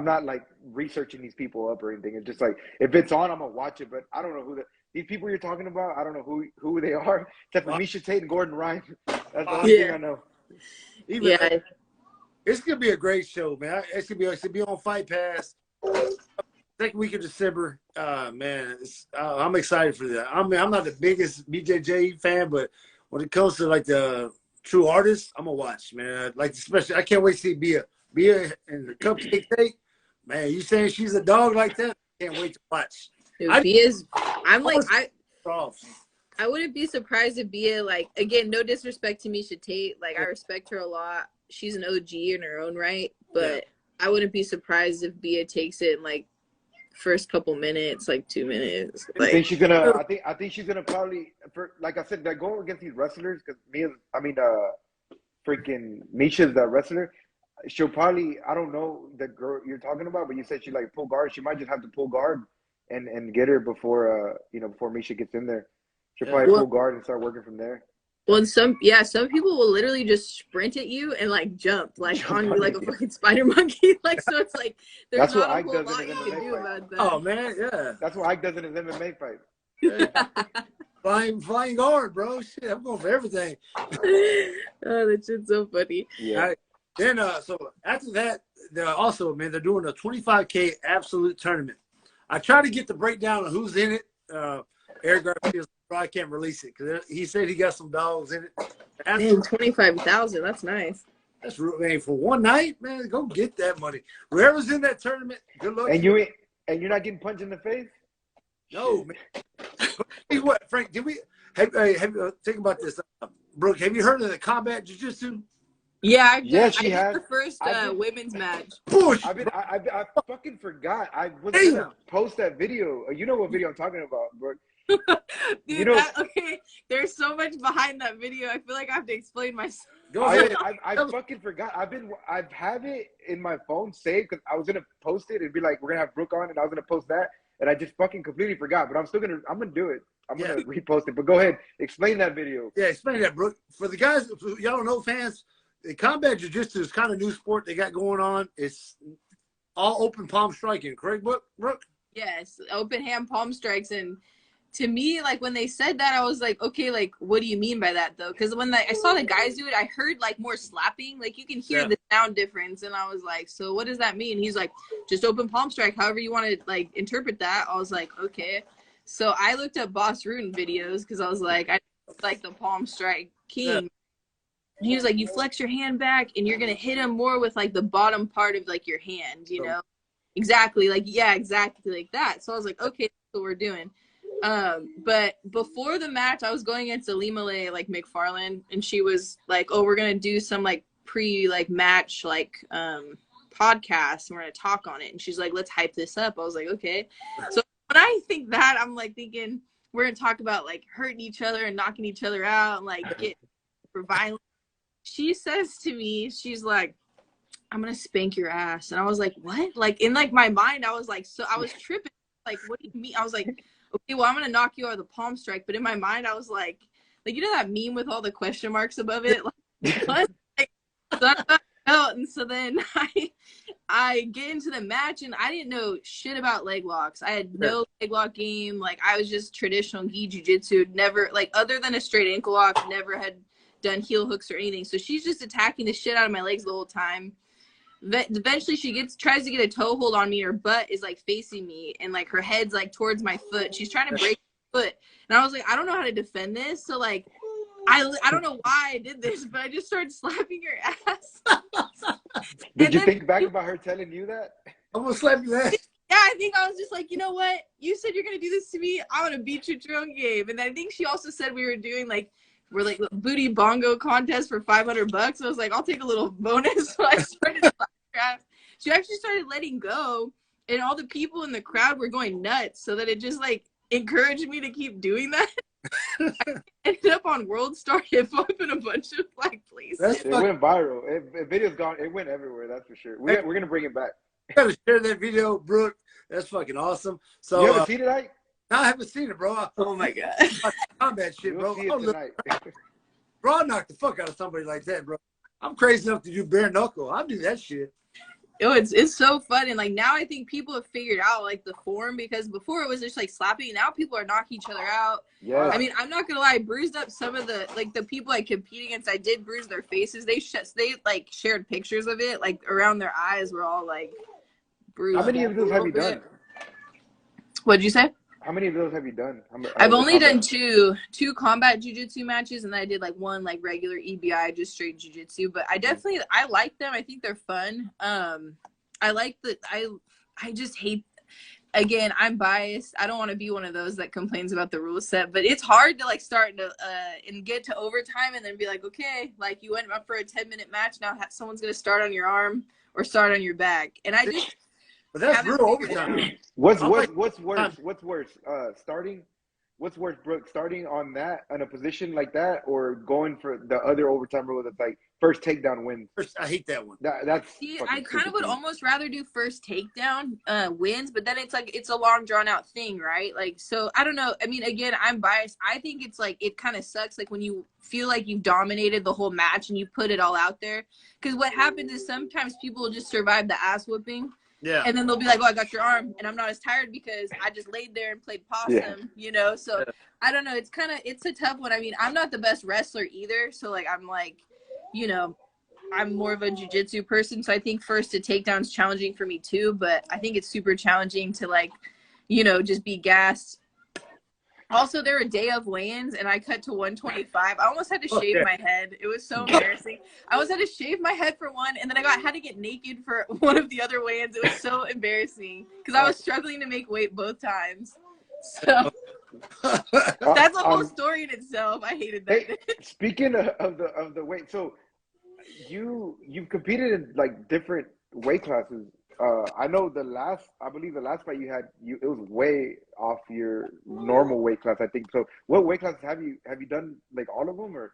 not like researching these people up or anything. It's just like, if it's on, I'm gonna watch it. But I don't know who these people you're talking about. I don't know who they are, except for Misha Tate and Gordon Ryan. That's the only thing I know. It's gonna be a great show, man. It's gonna be on Fight Pass. Second week of December, man. I'm excited for that. I'm not the biggest BJJ fan, but when it comes to like the true artist, I'm gonna watch, man. Like especially, I can't wait to see Bia and the Cupcake Cake. Man, you saying she's a dog like that? Can't wait to watch. Dude, Bia's. I'm like off. I wouldn't be surprised if Bia, like, again, no disrespect to Misha Tate. Like, I respect her a lot. She's an OG in her own right. But I wouldn't be surprised if Bia takes it in, like, first couple minutes, like 2 minutes. Like, I think she's gonna. I think she's gonna probably. Like I said, that go against these wrestlers because freaking Misha's the wrestler. She'll probably. I don't know the girl you're talking about, but you said she like pull guard. She might just have to pull guard and get her before before Misha gets in there. She'll probably pull guard and start working from there. Well, some people will literally just sprint at you and like jump on you like a fucking spider monkey. Like, so it's like there's not a whole lot you can do about that. Oh man, yeah. That's what Ike does in his MMA fight. Yeah. flying guard, bro. Shit, I'm going for everything. Oh, that shit's so funny. Yeah. Then so after that, also, man, they're doing a 25K absolute tournament. I try to get the breakdown of who's in it. Eric Garcia's I can't release it because he said he got some dogs in it. Man, 25,000. That's nice. That's man for one night, man. Go get that money. Whoever's in that tournament, good luck. And you're not getting punched in the face. No, man. Hey, what, Frank? Did we have think about this? Brooke, have you heard of the combat jiu-jitsu? Yeah, she has the first women's match. Push. I fucking forgot. I was gonna post that video. You know what video I'm talking about, Brooke. Dude, okay. There's so much behind that video. I feel like I have to explain myself. Go ahead. I fucking forgot. I have it in my phone saved because I was gonna post it and be like, we're gonna have Brooke on, and I was gonna post that, and I just fucking completely forgot. But I'm gonna do it. I'm gonna repost it. But go ahead, explain that video. Yeah, explain that, Brooke. For the guys, y'all don't know, fans, the combat jiu-jitsu is kind of new sport they got going on. It's all open palm striking, correct, Brooke? Yes, open hand palm strikes. And to me, like, when they said that, I was like, okay, like, what do you mean by that, though? Because when I saw the guys do it, I heard, like, more slapping. Like, you can hear the sound difference. And I was like, so what does that mean? He's like, just open palm strike, however you want to, like, interpret that. I was like, okay. So I looked up Boss Rutan videos because I was like, I like the palm strike king. Yeah. He was like, you flex your hand back and you're going to hit him more with, like, the bottom part of, like, your hand, you know? Exactly. Like, yeah, exactly like that. So I was like, okay, that's what we're doing. But before the match, I was going against Alimale, like, McFarland, and she was like, oh, we're going to do some, like, match, like, podcast, and we're going to talk on it. And she's like, let's hype this up. I was like, okay. So when I think that, I'm, like, thinking we're going to talk about, like, hurting each other and knocking each other out and, like, get for violence. She says to me, she's like, I'm going to spank your ass. And I was like, what? Like, in, like, my mind, I was like, so I was tripping. Like, what do you mean? I was like, okay, well, I'm going to knock you out of the palm strike. But in my mind, I was like, you know that meme with all the question marks above it? Like, what? And so then I get into the match, and I didn't know shit about leg locks. I had no leg lock game. Like, I was just traditional gi jiu-jitsu. Never, like, other than a straight ankle lock, never had done heel hooks or anything. So she's just attacking the shit out of my legs the whole time. Eventually she tries to get a toe hold on me. Her butt is, like, facing me, and, like, her head's, like, towards my foot. She's trying to break my foot, and I was like, I don't know how to defend this. So, like, I don't know why I did this, but I just started slapping her ass. Did you think back about her telling you that? I'm gonna slap your ass. Yeah, I think I was just like, you know what? You said you're gonna do this to me. I'm gonna beat you at your own game. And I think she also said we're like booty bongo contest for $500. I was like, I'll take a little bonus. So I started slapping her ass. She actually started letting go, and all the people in the crowd were going nuts. So that it just, like, encouraged me to keep doing that. I ended up on World Star Hip Hop in a bunch of, like, places. It went viral. Video's gone. It went everywhere. That's for sure. We're gonna bring it back. You gotta share that video, Brooke. That's fucking awesome. So you haven't seen it, Ike? No, I haven't seen it, bro. Oh my god, combat shit, bro. See it tonight. Bro, I knock the fuck out of somebody like that, bro. I'm crazy enough to do bare knuckle. I'll do that shit. Oh, it's so fun. And, like, now I think people have figured out, like, the form, because before it was just, like, slapping. Now people are knocking each other out. Yeah. I mean, I'm not gonna lie, I bruised up some of the, like, the people I compete against. I did bruise their faces. They like shared pictures of it, like, around their eyes were all, like, bruised. How many of those have you done? What'd you say? How many of those have you done? I've only done two combat jiu-jitsu matches, and then I did like one like regular EBI, just straight jiu-jitsu. But I like them. I think they're fun. I like I just hate, again, I'm biased. I don't want to be one of those that complains about the rule set, but it's hard to like start to and get to overtime and then be like, okay, like you went up for a 10-minute match, now someone's gonna start on your arm or start on your back, and I just. But that's real overtime. What's worse? What's worse? Starting. What's worse, Brooke? Starting on that in a position like that, or going for the other overtime rule that's like first takedown wins? I hate that one. That's. See, I kind of would almost rather do first takedown wins, but then it's like it's a long drawn out thing, right? Like, so I don't know. I mean, again, I'm biased. I think it's like it kind of sucks, like when you feel like you've dominated the whole match and you put it all out there, because what happens is sometimes people will just survive the ass whooping. Yeah. And then they'll be like, oh, I got your arm. And I'm not as tired because I just laid there and played possum, you know? So I don't know. It's a tough one. I mean, I'm not the best wrestler either. So like, I'm like, you know, I'm more of a jiu-jitsu person. So I think first to takedown is challenging for me too. But I think it's super challenging to like, you know, just be gassed. Also, there were day of weigh-ins, and I cut to 125. I almost had to shave my head. It was so embarrassing. I almost had to shave my head for one, and then I had to get naked for one of the other weigh-ins. It was so embarrassing because I was struggling to make weight both times. So that's a whole story in itself. I hated that. Hey, speaking of the weight, so you've competed in like different weight classes. I know I believe the last fight you had, it was way off your normal weight class, I think. So what weight classes have you done, like all of them, or?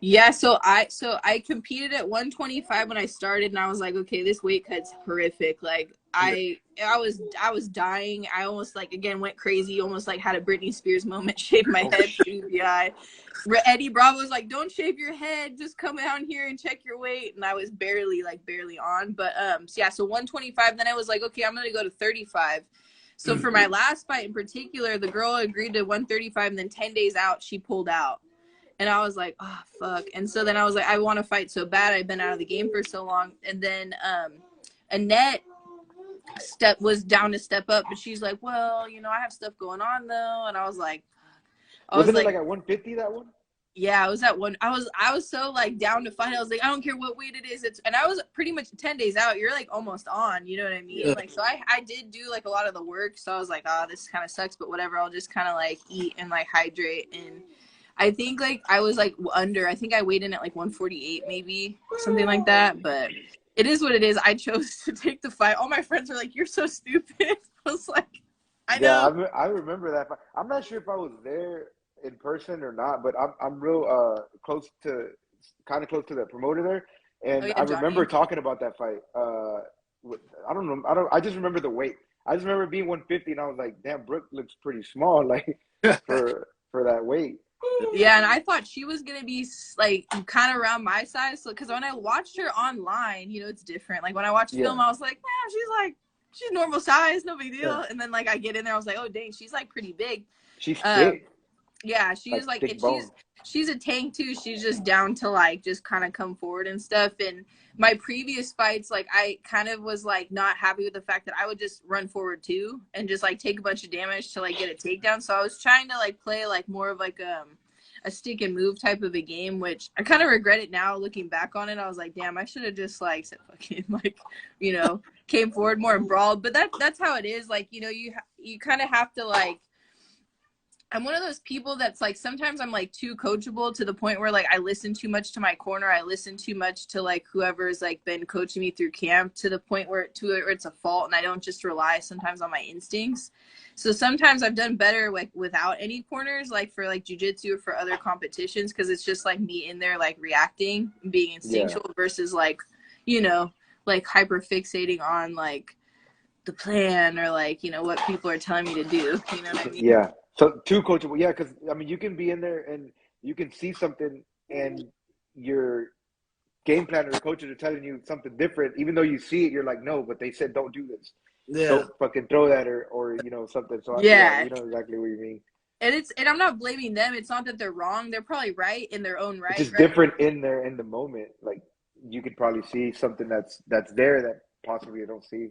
Yeah, so I competed at 125 when I started, and I was like, okay, this weight cut's horrific. Like I was dying. I almost like again went crazy, almost like had a Britney Spears moment, shaved my head for UBI. Eddie Bravo was like, don't shave your head, just come down here and check your weight. And I was barely on. But so 125, then I was like, okay, I'm gonna go to 35. So for my last fight in particular, the girl agreed to 135, and then 10 days out she pulled out. And I was like, oh, fuck. And so then I was like, I want to fight so bad. I've been out of the game for so long. And then Annette was down to step up, but she's like, well, you know, I have stuff going on, though. And I was like, Wasn't it like at 150, that one? Yeah, I was at one. I was so like down to fight. I was like, I don't care what weight it is. And I was pretty much 10 days out. You're like almost on, you know what I mean? Yeah. Like, so I did do like a lot of the work. So I was like, oh, this kind of sucks, but whatever. I'll just kind of like eat and like hydrate. And I think like I was like I think I weighed in at like 148, maybe something like that. But it is what it is. I chose to take the fight. All my friends were like, you're so stupid. I was like, I know. Yeah, I remember that fight. I'm not sure if I was there in person or not, but I'm real close to the promoter there, and I remember talking about that fight. I just remember the weight. I just remember being 150, and I was like, damn, Brooke looks pretty small, like for that weight. Yeah, and I thought she was gonna be like kind of around my size, so because when I watched her online, you know, it's different. Like when I watched film, I was like, man, she's normal size, no big deal. Yeah. And then like I get in there, I was like, oh dang, she's like pretty big. She's thick. Yeah, she's like she's a tank too. She's just down to like just kind of come forward and stuff. And my previous fights, like I kind of was like not happy with the fact that I would just run forward too and just like take a bunch of damage to like get a takedown. So I was trying to like play like more of like a stick and move type of a game, which I kind of regret it now looking back on it. I was like, damn, I should have just like said fucking like, you know, came forward more and brawled. But that's how it is. Like, you know, you kind of have to like. I'm one of those people that's like, sometimes I'm like too coachable to the point where like I listen too much to my corner. I listen too much to like whoever's like been coaching me through camp to the point where it's a fault, and I don't just rely sometimes on my instincts. So sometimes I've done better like without any corners, like for like jiu-jitsu or for other competitions, because it's just like me in there like reacting, being instinctual versus like, you know, like hyper fixating on like the plan or like, you know, what people are telling me to do. You know what I mean? Yeah. So too coachable, yeah, because I mean you can be in there and you can see something and your game plan or your coaches are telling you something different, even though you see it, you're like, no, but they said don't do this. Yeah. Don't fucking throw that or you know something. So you know exactly what you mean. And I'm not blaming them. It's not that they're wrong. They're probably right in their own right. It's just different in there in the moment. Like you could probably see something that's there that possibly you don't see.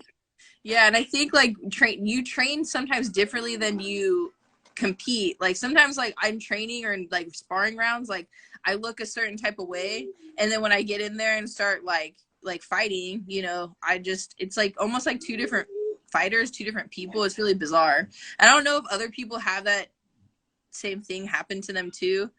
Yeah, and I think like you train sometimes differently than you compete. Like sometimes like I'm training or in like sparring rounds, like I look a certain type of way, and then when I get in there and start like fighting, you know, it's like almost like two different fighters, two different people. It's really bizarre. I don't know if other people have that same thing happen to them too.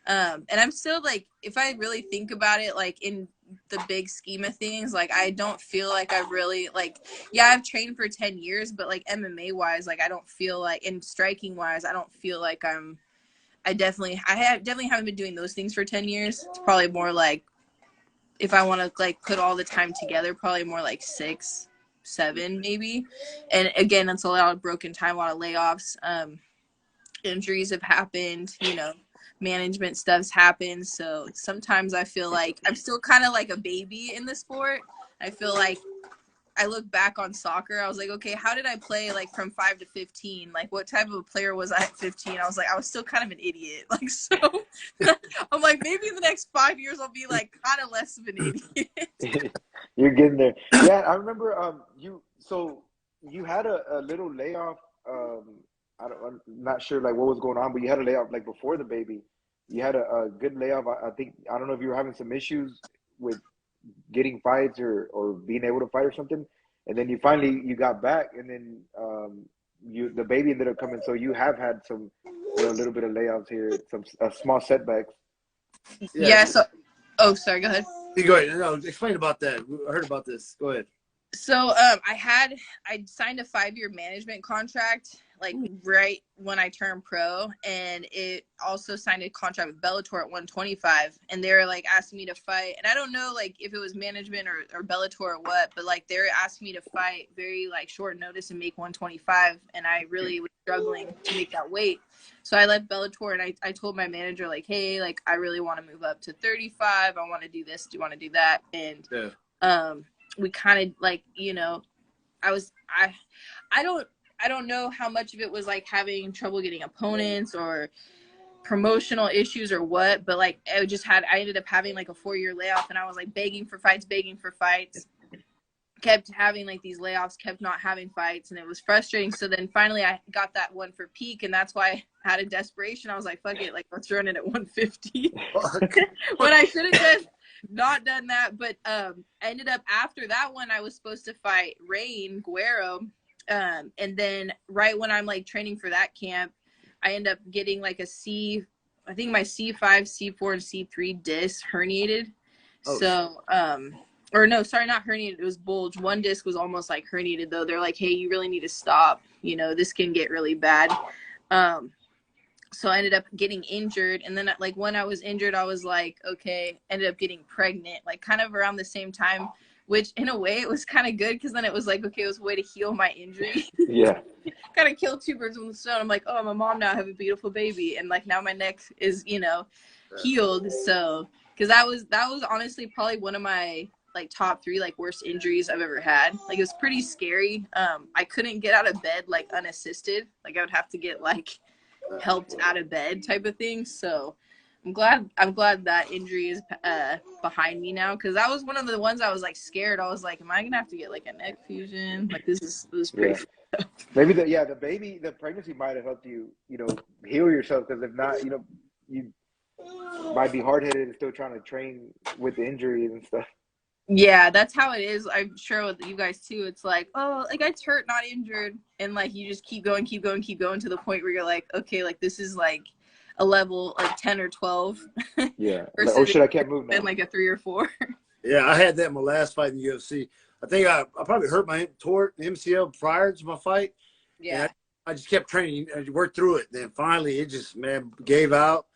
And I'm still like, if I really think about it, like in the big scheme of things, like I don't feel like I really like, yeah, I've trained for 10 years, but like MMA wise, like I don't feel like, in striking wise, I don't feel like I definitely haven't been doing those things for 10 years. It's probably more like, if I want to like put all the time together, probably more like 6, 7 maybe. And again, that's a lot of broken time, a lot of layoffs. Injuries have happened, you know, management stuff's happened. So sometimes I feel like I'm still kind of like a baby in the sport. I feel like I look back on soccer, I was like, okay, how did I play like from 5 to 15? Like what type of a player was I at 15? I was like, I was still kind of an idiot. Like, so I'm like, maybe in the next 5 years I'll be like kind of less of an idiot. You're getting there. Yeah, I remember you had a little layoff. I'm not sure like what was going on, but you had a layoff like before the baby. You had a good layoff. I think, I don't know if you were having some issues with getting fights or being able to fight or something, and then you finally got back, and then the baby ended up coming. So you have had some, you know, a little bit of layoffs here, some small setbacks. Yeah. So, oh, sorry. Go ahead. You go ahead. No, explain about that. I heard about this. Go ahead. So I signed a 5-year management contract like right when I turned pro, and it also signed a contract with Bellator at 125, and they were like asking me to fight, and I don't know like if it was management or Bellator or what, but like they were asking me to fight very like short notice and make 125, and I really was struggling to make that weight. So I left Bellator, and I told my manager like, hey, like I really want to move up to 35. I want to do this. Do you want to do that? And we kind of like, you know, I don't know how much of it was like having trouble getting opponents or promotional issues or what, but like I ended up having like a 4-year layoff, and I was like begging for fights, kept having like these layoffs, kept not having fights, and it was frustrating. So then finally I got that one for Peak, and that's why I had a desperation. I was like, fuck it, like let's run it at 150. When I should have just not done that. But I ended up, after that one, I was supposed to fight Rain Guerrero, and then right when I'm like training for that camp, I end up getting like I think my C5, C4, and C3 disc herniated. So or no, sorry, not herniated, it was bulged. One disc was almost like herniated though. They're like, hey, you really need to stop, you know, this can get really bad. So I ended up getting injured, and then like when I was injured, I was like, okay, ended up getting pregnant like kind of around the same time, which in a way it was kind of good, because then it was like, okay, it was a way to heal my injury. Yeah. Kind of kill 2 birds with one stone. I'm like, oh, I'm a mom now, I have a beautiful baby, and like now my neck is, you know, healed. So because that was honestly probably one of my like top 3 like worst injuries I've ever had. Like it was pretty scary. I couldn't get out of bed like unassisted. Like I would have to get like helped out of bed type of thing. So I'm glad that injury is behind me now, because that was one of the ones I was like scared. I was like, am I gonna have to get like a neck fusion? Like this is pretty maybe the pregnancy might have helped you, you know, heal yourself, because if not, you know, you might be hard-headed and still trying to train with the injuries and stuff. Yeah, that's how it is. I'm sure with you guys too. It's like, oh, like it's hurt, not injured, and like you just keep going to the point where you're like, okay, like this is like a level like 10 or 12. Yeah. Like, oh shit, I can't move now. Been like a 3 or 4. Yeah, I had that in my last fight in the UFC. I think I probably hurt my MCL prior to my fight. Yeah. I just kept training. I worked through it. Then finally, it just, man, gave out.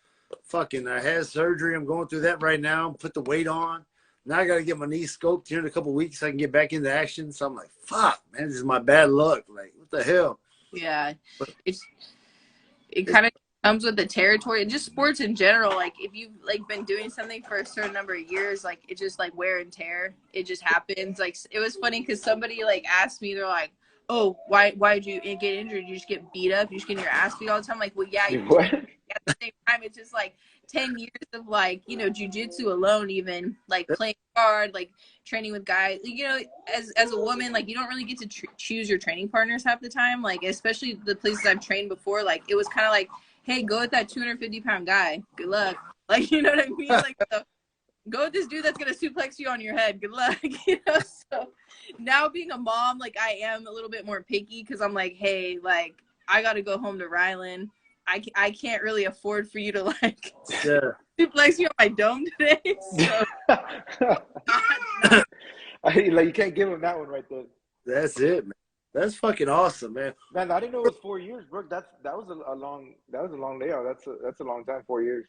Fucking, I had surgery. I'm going through that right now. Put the weight on. Now I got to get my knee scoped here in a couple of weeks so I can get back into action. So I'm like, fuck, man, this is my bad luck. Like, what the hell? Yeah. It kind of comes with the territory, and just sports in general. Like if you've like been doing something for a certain number of years, like it just like wear and tear. It just happens. Like it was funny because somebody like asked me, they're like, oh, why did you get injured? You just get beat up? You just get your ass beat all the time? Like, well, yeah, you get at the same time, it's just like 10 years of like, you know, jujitsu alone, even like playing hard, like training with guys. You know, as a woman, like you don't really get to choose your training partners half the time. Like especially the places I've trained before, like it was kind of like, hey, go with that 250-pound guy. Good luck. Like, you know what I mean? Like, go with this dude that's gonna suplex you on your head. Good luck. You know. So now being a mom, like I am a little bit more picky because I'm like, hey, like I got to go home to Rylan. I can't really afford for you to like suplex you on my dome today. So like you can't give him that one right there. That's it, man. That's fucking awesome, man. Man, I didn't know it was 4 years, Brooke. That was a long layout. That's a long time, 4 years.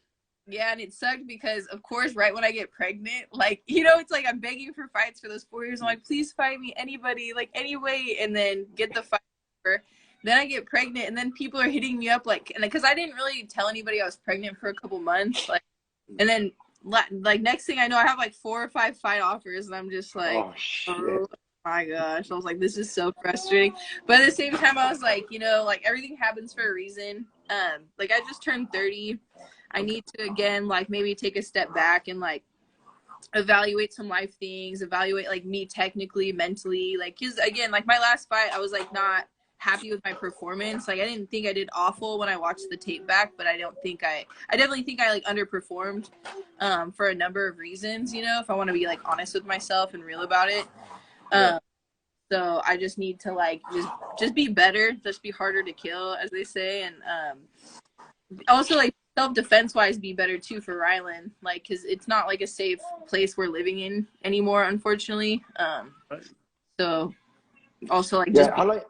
Yeah, and it sucked because, of course, right when I get pregnant, like, you know, it's like I'm begging for fights for those 4 years. I'm like, please fight me, anybody, like, any way, and then get the fight over. Then I get pregnant, and then people are hitting me up, like, and because I didn't really tell anybody I was pregnant for a couple months, like, and then, like, next thing I know, I have, like, 4 or 5 fight offers, and I'm just like, oh my gosh. I was like, this is so frustrating. But at the same time, I was like, you know, like, everything happens for a reason. Like, I just turned 30. I need to, again, like, maybe take a step back and, like, evaluate some life things, evaluate, like, me technically, mentally. Like, because, again, like, my last fight, I was, like, not happy with my performance. Like, I didn't think I did awful when I watched the tape back, but I definitely think I, like, underperformed for a number of reasons, you know, if I want to be, like, honest with myself and real about it. So I just need to, like, just be better, just be harder to kill, as they say, and also, like, self-defense wise be better too for Rylan, like, because it's not like a safe place we're living in anymore, unfortunately. So also, like, just how long,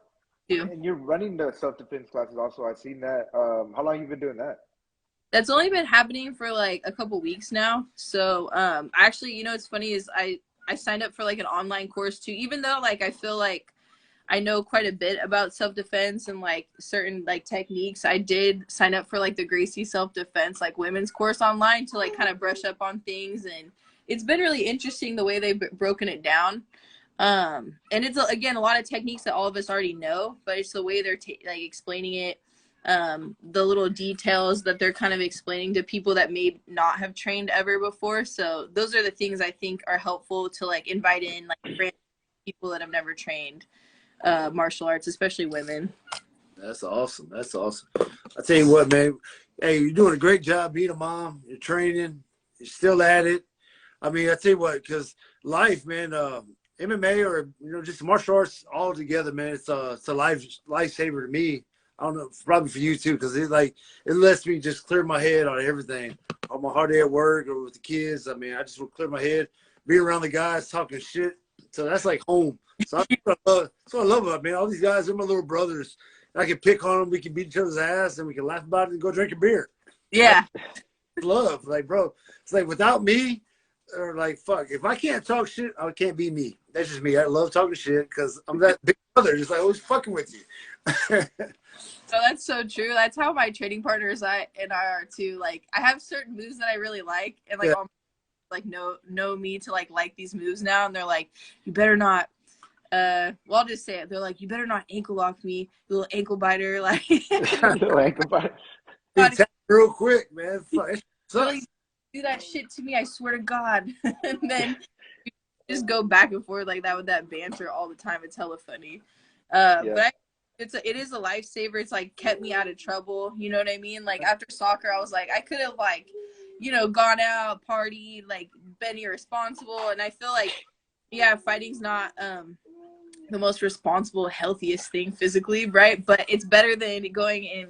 and you're running the self-defense classes also. I've seen that. How long have you been doing that? That's only been happening for like a couple weeks now. So actually, you know, what's funny is I signed up for like an online course too, even though like I feel like I know quite a bit about self-defense and like certain like techniques. I did sign up for like the Gracie self-defense like women's course online to like kind of brush up on things, and it's been really interesting the way they've broken it down. And it's again a lot of techniques that all of us already know, but it's the way they're like explaining it, the little details that they're kind of explaining to people that may not have trained ever before. So those are the things I think are helpful to like invite in like random people that have never trained martial arts, especially women. That's awesome. That's awesome. I tell you what, man. Hey, you're doing a great job being a mom. You're training. You're still at it. I mean, I tell you what, because life, man, MMA or just martial arts all together, man. It's a lifesaver to me. I don't know, probably for you too, because it lets me just clear my head on everything. On my hard day at work or with the kids. I mean, I just want to clear my head, be around the guys talking shit. So that's like home. So that's what I love about it, man. All these guys are my little brothers. I can pick on them. We can beat each other's ass, and we can laugh about it and go drink a beer. Yeah. Love. Like, bro, it's like without me, or like, fuck, if I can't talk shit, I can't be me. That's just me. I love talking shit because I'm that big brother, just like always fucking with you. So that's so true. That's how my training partners and I are too. Like, I have certain moves that I really like, and like all like know me to like these moves now, and they're like, you better not well, I'll just say it. They're like, you better not ankle lock me, you little ankle biter. Like little ankle biter. Real quick, man. Fuck, really do that shit to me, I swear to God. And then we just go back and forth like that with that banter all the time. It's hella funny. But it is a lifesaver. It's like kept me out of trouble. You know what I mean? Like after soccer, I was like, I could have like, gone out, partied, like been irresponsible. And I feel like, yeah, fighting's not the most responsible, healthiest thing physically, right? But it's better than going and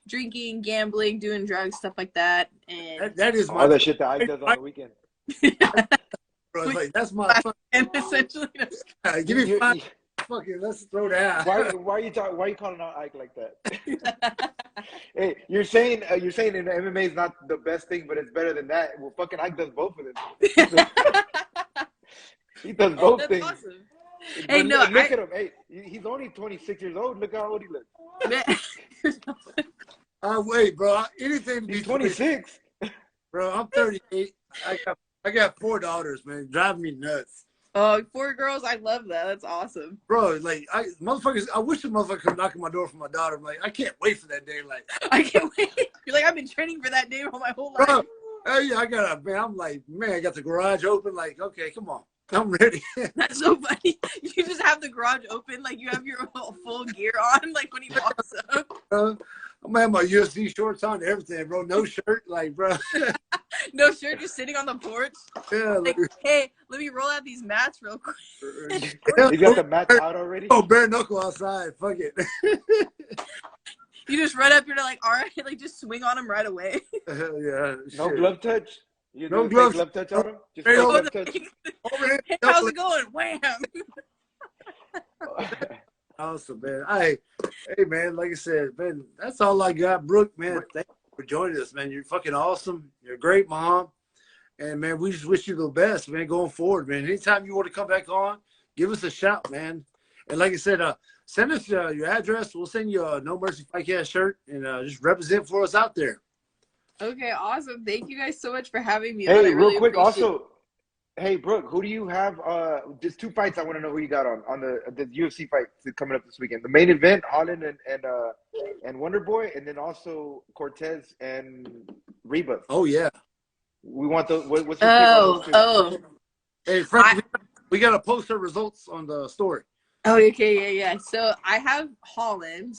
drinking, gambling, doing drugs, stuff like that. And that is all that shit that Ike does on the weekend. Bro, like, that's my and essentially give me five. Fucking let's throw down. Why are you calling out Ike like that? Hey, you're saying in MMA is not the best thing, but it's better than that. Well, fucking Ike does both of them. He does both things. Awesome. Hey, no, look at him. Hey, he's only 26 years old. Look how old he looks. Wait, bro. Anything. He's 26. Bro, I'm 38. I got 4 daughters, man. Driving me nuts. Oh, 4 girls, I love that. That's awesome. Bro, like I wish the motherfucker could knock on my door for my daughter. I'm like, I can't wait for that day. Like, I can't wait. You're like, I've been training for that day all my whole life. bro, yeah, I'm like, man, I got the garage open. Like, okay, come on, I'm ready. That's so funny. You just have the garage open, like you have your full gear on, like when he walks up. I'm gonna have my UFC shorts on and everything, bro. No shirt, like, bro. No shirt, just sitting on the porch. Yeah, Like, hey, let me roll out these mats real quick. You got the mats out already? Oh, bare knuckle outside. Fuck it. You just run up, you're like, all right, like just swing on him right away. Yeah. No shit. glove touch? You No do glove touch on him? Just Hey, no oh, glove touch. Overhand Hey, how's it going? Wham! Awesome, man. Hey, man, like I said, man, that's all I got. Brooke, man, thank you for joining us, man. You're fucking awesome. You're a great mom. And, man, we just wish you the best, man, going forward, man. Anytime you want to come back on, give us a shout, man. And like I said, send us your address. We'll send you a No Mercy FIGHTCAST shirt and just represent for us out there. Okay, awesome. Thank you guys so much for having me. Hey, on. I really real quick, appreciate also, hey, Brooke, who do you have? Just 2 fights I want to know who you got on the UFC fight coming up this weekend. The main event, Holland and Wonderboy, and then also Cortez and Reba. Oh, yeah. We want the what's your take on those two? Oh. Hey, Frank, we got to post our results on the story. Oh, okay, yeah. So I have Holland.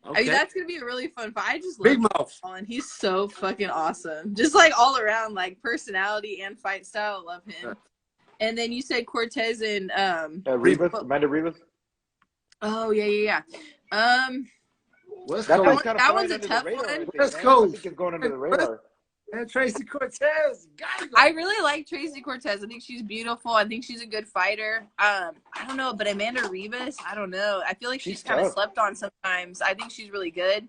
Okay. I mean, that's gonna be a really fun fight. I just Big love mouth. Holland. He's so fucking awesome. Just like all around, like personality and fight style. Love him. And then you said Cortez and Rivas, Amanda Rivas. Oh yeah. West That Coast. one's a tough one. West I Coast. think it's going under the radar. And Tracy Cortez. Gotta go. I really like Tracy Cortez. I think she's beautiful. I think she's a good fighter. I don't know, but Amanda Rivas, I don't know. I feel like she's kind of slept on sometimes. I think she's really good.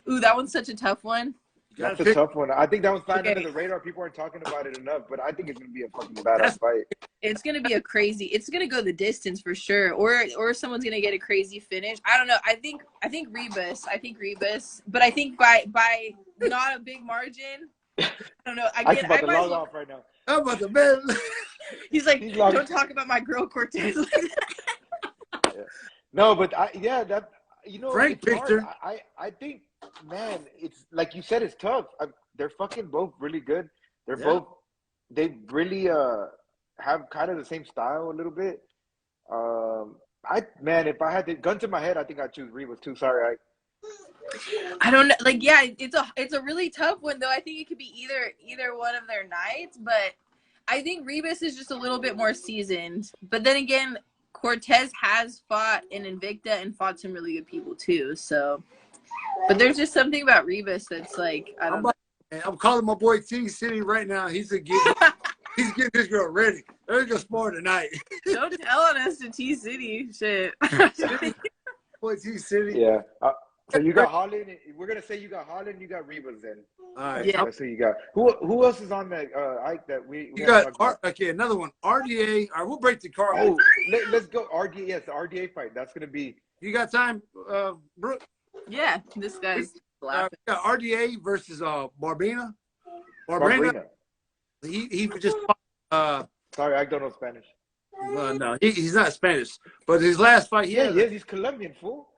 Ooh, that one's such a tough one. That's a tough one. I think that one's flying under the radar. People aren't talking about it enough, but I think it's going to be a fucking badass fight. It's going to be it's going to go the distance for sure. Or someone's going to get a crazy finish. I don't know. I think Rivas, but I think by not a big margin. I don't know. I'm about to log off right now. I'm about to man. He's like, don't talk about my girl Cortez. Yeah. No, but Frank Victor. I think, man, it's like you said, it's tough. They're fucking both really good. They really have kind of the same style a little bit. If I had the gun to my head, I think I'd choose Rivas too. Sorry, I don't know. Like, yeah, it's a really tough one though. I think it could be either one of their nights, but I think Rivas is just a little bit more seasoned. But then again, Cortez has fought in Invicta and fought some really good people too. So, but there's just something about Rivas that's like, I don't know. I'm calling my boy T City right now. He's getting this girl ready. They're gonna spar tonight. Don't tell on us to T City shit. Boy T City. Yeah. So you got Holland. We're gonna say you got Holland. You got Rivas then. All right. Yeah. That's who you got. Who else is on that Ike that we You got another one. RDA. All right, we'll break the card. Oh, let's go RDA. Yes, the RDA fight. That's gonna be. You got time, Brooke? Yeah, this guy's laughing. We got RDA versus Barbrina. He just sorry, I don't know Spanish. no, he's not Spanish. But his last fight, he's Colombian, fool.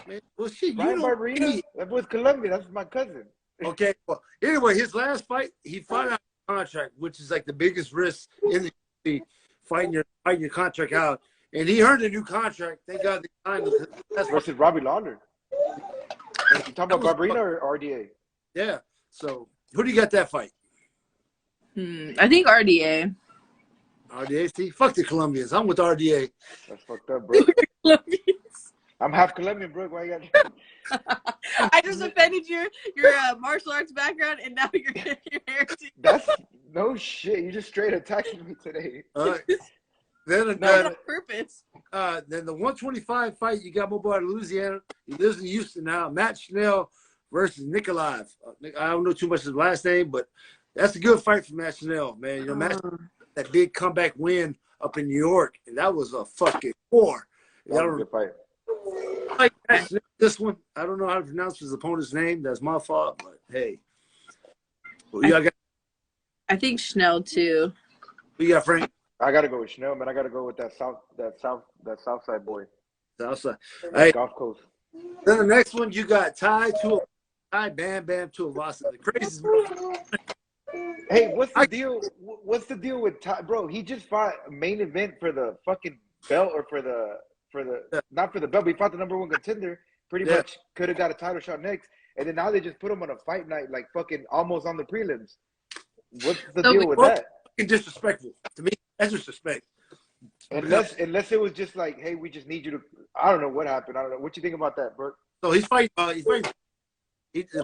Man, well, shit, Ryan Barbrina, that was Colombian. That's my cousin. Okay. Well, anyway, his last fight, he fought out of contract, which is like the biggest risk in the fighting your contract out. And he earned a new contract. Thank God they signed him. Versus Robbie Lawler. You talking about Barbrina or RDA? Yeah. So who do you got that fight? I think RDA. RDA. See, fuck the Colombians. I'm with RDA. That's fucked up, bro. I'm half Colombian, bro. Why you got? I just offended your martial arts background, and now your heritage. That's no shit. You just straight attacking me today. All right. Then on purpose. Then the 125 fight, you got my boy out of Louisiana. He lives in Houston now. Matt Schnell versus Nikolaev. I don't know too much of his last name, but that's a good fight for Matt Schnell, man. You know, Matt, that big comeback win up in New York, and that was a fucking war. That was a good fight. This one, I don't know how to pronounce his opponent's name. That's my fault, but hey. I think Schnell too. We got Frank. I gotta go with Chanel, man. I gotta go with that South Side boy. Southside. Hey, Gulf Coast. then the next one you got Bam Bam to Avasa. The craziest. Hey, what's the deal? What's the deal with Ty, bro? He just fought a main event for the fucking belt, or for the not for the belt, but he fought the #1 contender. Pretty much could have got a title shot next, and then now they just put him on a fight night, like fucking almost on the prelims. What's the deal with that? Fucking disrespectful to me. That's disrespect. Unless it was just like, hey, we just need you to. I don't know what happened. I don't know. What you think about that, Brooke? So he's fighting.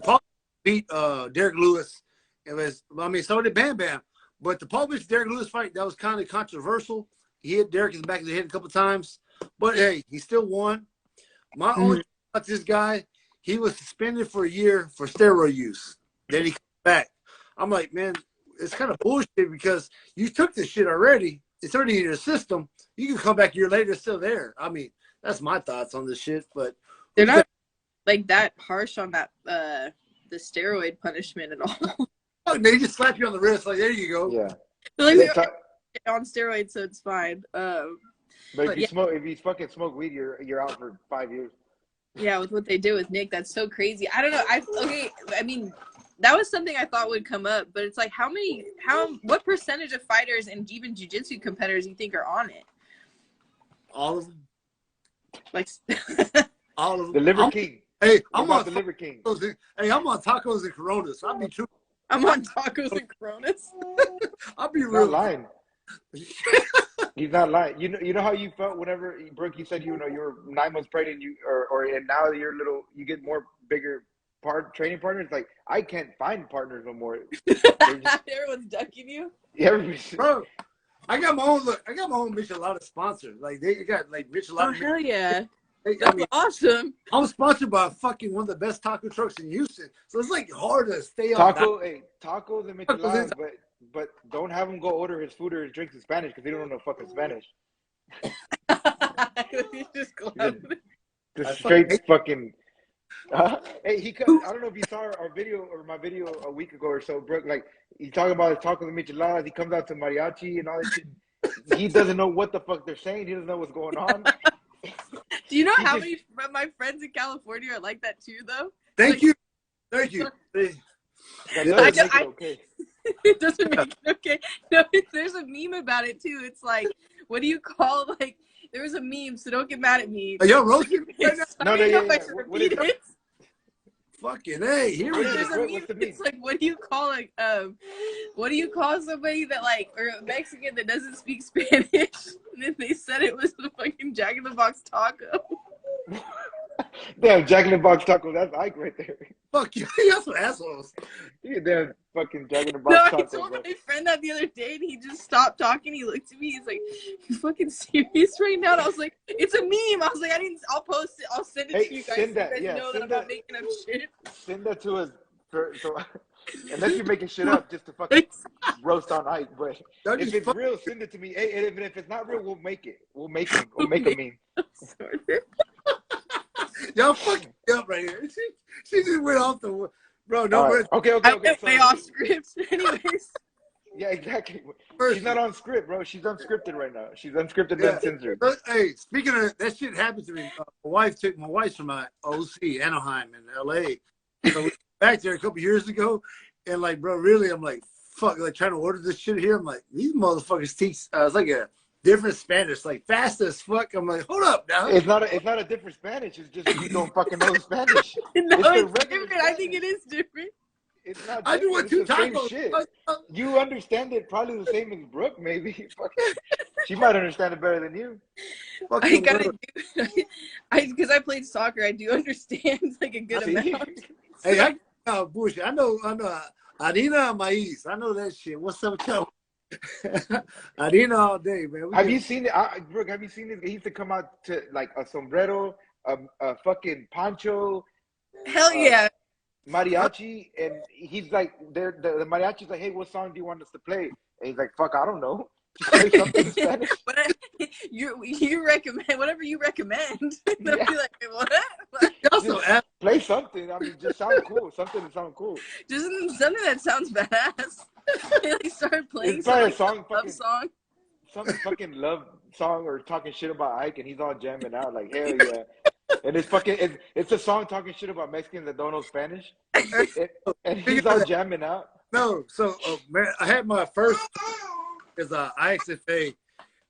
Paul beat Derek Lewis. It was. I mean, so did Bam Bam. But the Paul versus Derek Lewis fight, that was kind of controversial. He hit Derek in the back of the head a couple times, but hey, he still won. My only thing about this guy, he was suspended for a year for steroid use. Then he came back. I'm like, man, it's kind of bullshit because you took this shit already. It's already in your system. You can come back a year later, it's still there. I mean, that's my thoughts on this shit. But they're not like that harsh on that the steroid punishment at all. Oh, they just slap you on the wrist, like there you go. Yeah. Like, on steroids, so it's fine. But if you fucking smoke weed, you're out for 5 years. Yeah, with what they did with Nick, that's so crazy. I don't know. I mean, that was something I thought would come up, but it's like what percentage of fighters and even jiu-jitsu competitors do you think are on it? All of them. Like all of them. The Liver King. Hey, I'm on the Liver King. Hey, I'm on tacos and Coronas. I'll be true. I'm on tacos and Coronas. I'll be He's real. not lying. He's not lying. You know how you felt whenever, Brooke, you said you were 9 months pregnant, and now you get more bigger training partners. Like, I can't find partners no more. Everyone's ducking you. Yeah, bro. I got my own Michelada sponsor. Like they got like Michelada. Oh hell yeah! That's awesome. I'm sponsored by fucking one of the best taco trucks in Houston, so it's like hard to stay on. Tacos and Micheladas, but don't have him go order his food or his drinks in Spanish because they don't know fucking Spanish. Just the straight fucking. Hey, I don't know if you saw our video or my video a week ago or so, Brooke. Like, he's talking about his tacos and micheladas. He comes out to mariachi and all that shit. He doesn't know what the fuck they're saying. He doesn't know what's going on. Do you know how many of my friends in California are like that too, though? Thank you. That doesn't make it okay. It doesn't make it okay. No, there's a meme about it too. It's like, what do you call, like, there was a meme, so don't get mad at me. Are y'all roasting me right now? No. What is it? Fucking hey, here we go. It's like, what do you call what do you call somebody that, like, or a Mexican that doesn't speak Spanish? And then they said it was the fucking Jack in the Box taco. Damn, Jack in the Box taco, that's Ike right there. Fuck you, y'all some assholes. You damn fucking Jack in the Box taco. I told my friend that the other day, and he just stopped talking. He looked at me. He's like, "You fucking serious right now?" And I was like, "It's a meme." I was like, I'll post it. I'll send it to you guys. Send that. So you guys know that I'm not making up shit. Send that to us. So unless you're making shit up just to fucking roast on Ike, but if it's real, send it to me. Hey, and if it's not real, we'll make it. We'll make a meme. Y'all fucking up right here. She just went off the bro. No, right. Okay. I went way off script. Anyways. Yeah, exactly. She's not on script, bro. She's unscripted right now. She's unscripted, uncensored. Hey, speaking of that shit happened to me. My wife's from OC, Anaheim in LA. So we went back there a couple years ago, and like, bro, really, I'm like, fuck, like trying to order this shit here. I'm like, these motherfuckers teach. It's like a different Spanish, like fast as fuck. I'm like, hold up now. It's not a different Spanish. It's just you don't fucking know Spanish. No, it's different. Spanish. I think it is different. It's not. I do want two tacos. Shit. You understand it probably the same as Brooke, maybe. She might understand it better than you. I gotta because I played soccer. I do understand like a good amount. Hey, bullshit. I know. Harina maíz. I know that shit. What's up with y'all? Harina all day, man. Have you seen it, Brooke? Have you seen it? He used to come out to like a sombrero, a fucking poncho. Hell yeah. Mariachi, and he's like, the mariachi's like, hey, what song do you want us to play? And he's like, fuck, I don't know. Just play something in Spanish. You recommend whatever you recommend. They'll be like, what? Just play something. I mean, just sound cool. Something that sounds cool. Just something that sounds badass. They like started playing a song, love song. some fucking love song or talking shit about Ike, and he's all jamming out like hell yeah. And it's a song talking shit about Mexicans that don't know Spanish, and he's all jamming out. No, so man, I had my first is IXFA,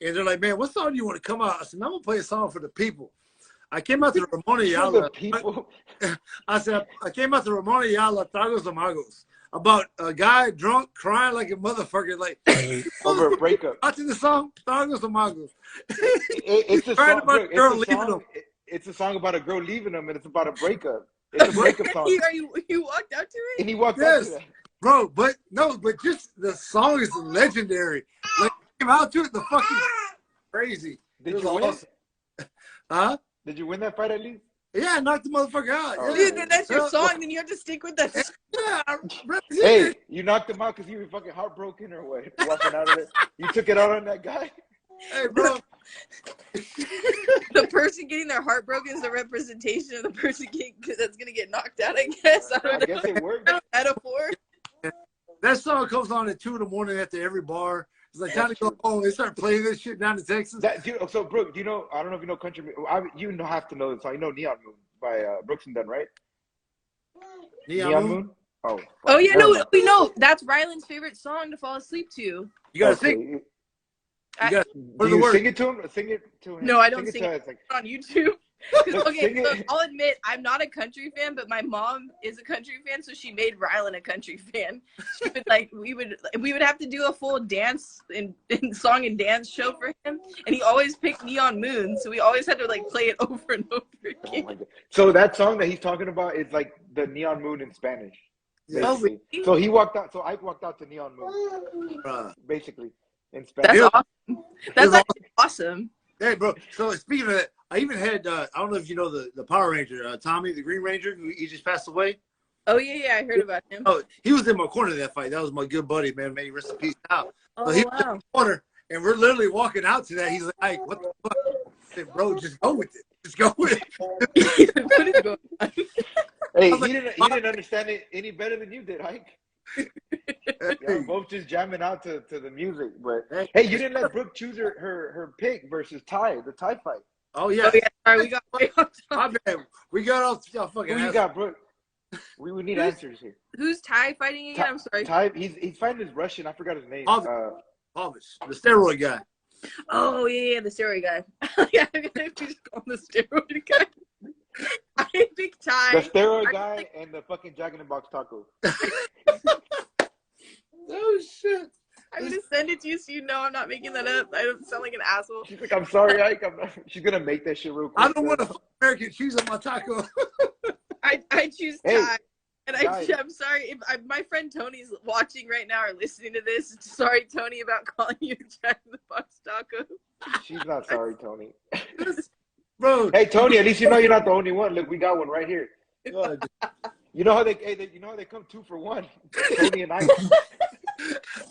and they're like, man, what song do you want to come out? I said, I'm gonna play a song for the people. I came out to the Ramon Ayala. People. I said I came out to Ramon Ayala Tragos Amagos about a guy drunk crying like a motherfucker, like over a breakup. Watching the song Tragos Amagos. It's a song about a girl leaving him. It's a song about a girl leaving him, and it's about a breakup. It's a breakup song. You walked out to it? And he walked out to that. Bro, but just the song is legendary. Like, came out to it, the fucking crazy. Did you win? Awesome. Huh? Did you win that fight at least? Yeah, I knocked the motherfucker out. Oh, dude, that's your song, then you have to stick with that. Yeah. Hey, you knocked him out because you were fucking heartbroken or what? Walking out of it. You took it out on that guy? Hey, bro. The person getting their heart broken is the representation of the person that's going to get knocked out, I guess. I guess it worked. Metaphor. That song comes on at 2 in the morning after every bar. It's like time to go home. They start playing this shit down in Texas. So Brooke, do you know? I don't know if you know country. You have to know this song. You know "Neon Moon" by Brooks and Dunn, right? Neon Moon. Oh yeah, no, we know that's Ryland's favorite song to fall asleep to. You gotta sing. Do you sing it to him? Sing it to him. No, I don't sing it like, on YouTube. Okay, so I'll admit I'm not a country fan, but my mom is a country fan, so she made Ryland a country fan. She would we would have to do a full dance and song and dance show for him, and he always picked Neon Moon, so we always had to like play it over and over again. Oh my God. So that song that he's talking about is like the Neon Moon in Spanish. Oh, really? So he walked out. So Ike walked out to Neon Moon, basically in Spanish. That's awesome. That's actually awesome. Hey, bro. So speaking of that, I even had I don't know if you know the Power Ranger, Tommy, the Green Ranger, who he just passed away. Oh yeah, I heard about him. Oh, he was in my corner of that fight. That was my good buddy, man. May he rest in peace now. Oh, so he was in my corner, and we're literally walking out to that. He's like, "Hey, what the fuck?" I said, "Bro, just go with it. Just go with it." Hey, he didn't understand it any better than you did, Ike. Y'all both just jamming out to the music, but hey, you didn't let Brooke choose her pick versus the Ty fight. Oh yeah. Sorry, we got way off topic. We got off fucking. Who you got, Brooke? We need answers here. Who's Ty fighting again? I'm sorry. Ty, he's fighting this Russian. I forgot his name. Pavlovich, the steroid guy. Oh yeah, the steroid guy. Yeah, I'm gonna just call him the steroid guy. I pick Ty. The steroid guy and the fucking Jack in the Box taco. Oh shit! I'm gonna send it to you so you know I'm not making that up. I don't sound like an asshole. She's like, I'm sorry, Ike. She's gonna make that shit real quick. I don't want to American cheese on my taco. I choose Ty. And Ty. I'm sorry if my friend Tony's watching right now or listening to this. Sorry, Tony, about calling you Jack in the Box taco. She's not sorry, Tony. Bro. Hey, Tony, at least you know you're not the only one. Look, we got one right here. You know how they come 2 for 1. Tony and Ike.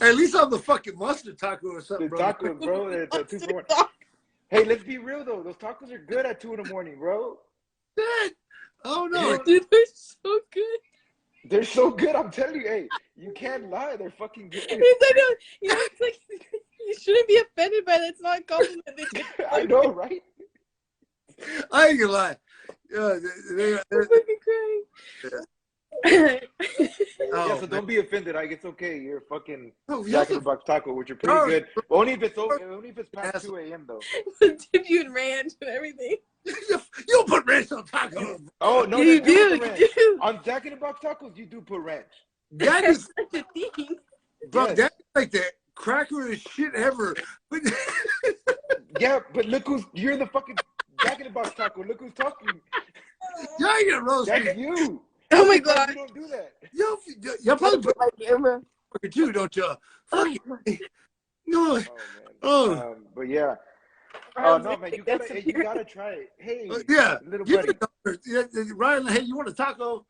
At least I'm the fucking mustard taco or something, The bro. tacos, bro. They're 2 for 1. Hey, let's be real though. Those tacos are good at 2 in the morning, bro. Oh no, dude, they're so good. They're so good. I'm telling you. Hey, you can't lie. They're fucking good. I know. You know, it's like you shouldn't be offended by that. It's not a compliment. I know, right? I ain't gonna lie. Yeah, they're fucking crying. Yeah, so don't be offended. Ike. It's okay. You're fucking Jack in the Box taco, which are pretty good. Only if it's past 2 a.m. though. Dip you in ranch and everything. you don't put ranch on tacos. Oh no, you do. You do. On Jack in the Box tacos, you do put ranch. That is such a thing. bro. Yes. That's like the crackerest shit ever. Yeah, but look you're the fucking Jack in the Box taco. Look who's talking. Y'all ain't gonna roast me. That's you. Oh my God. You don't do that. Y'all probably put my camera. fucking too, don't y'all? Fucking no. Oh man. But yeah. Oh no, man, you gotta try it. Hey, Yeah, little give buddy. it a Ryan, hey, you want a taco?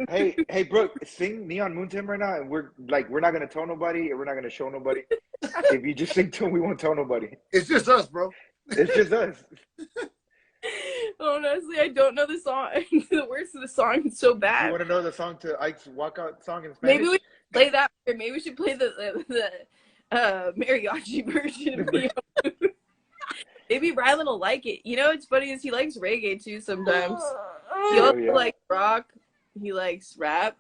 Hey, Brooke, sing Neon Moon to him right now, and we're not gonna tell nobody, and we're not gonna show nobody. If you just sing to him, we won't tell nobody. It's just us, bro. It's just us. Honestly, I don't know the song. The words of the song. It's so bad. You want to know the song to Ike's walkout song in Spanish? Maybe we should play that. Or maybe we should play mariachi version of MAYO. Maybe Rylan will like it. You know what's funny is he likes reggae too sometimes. He also likes rock. He likes rap.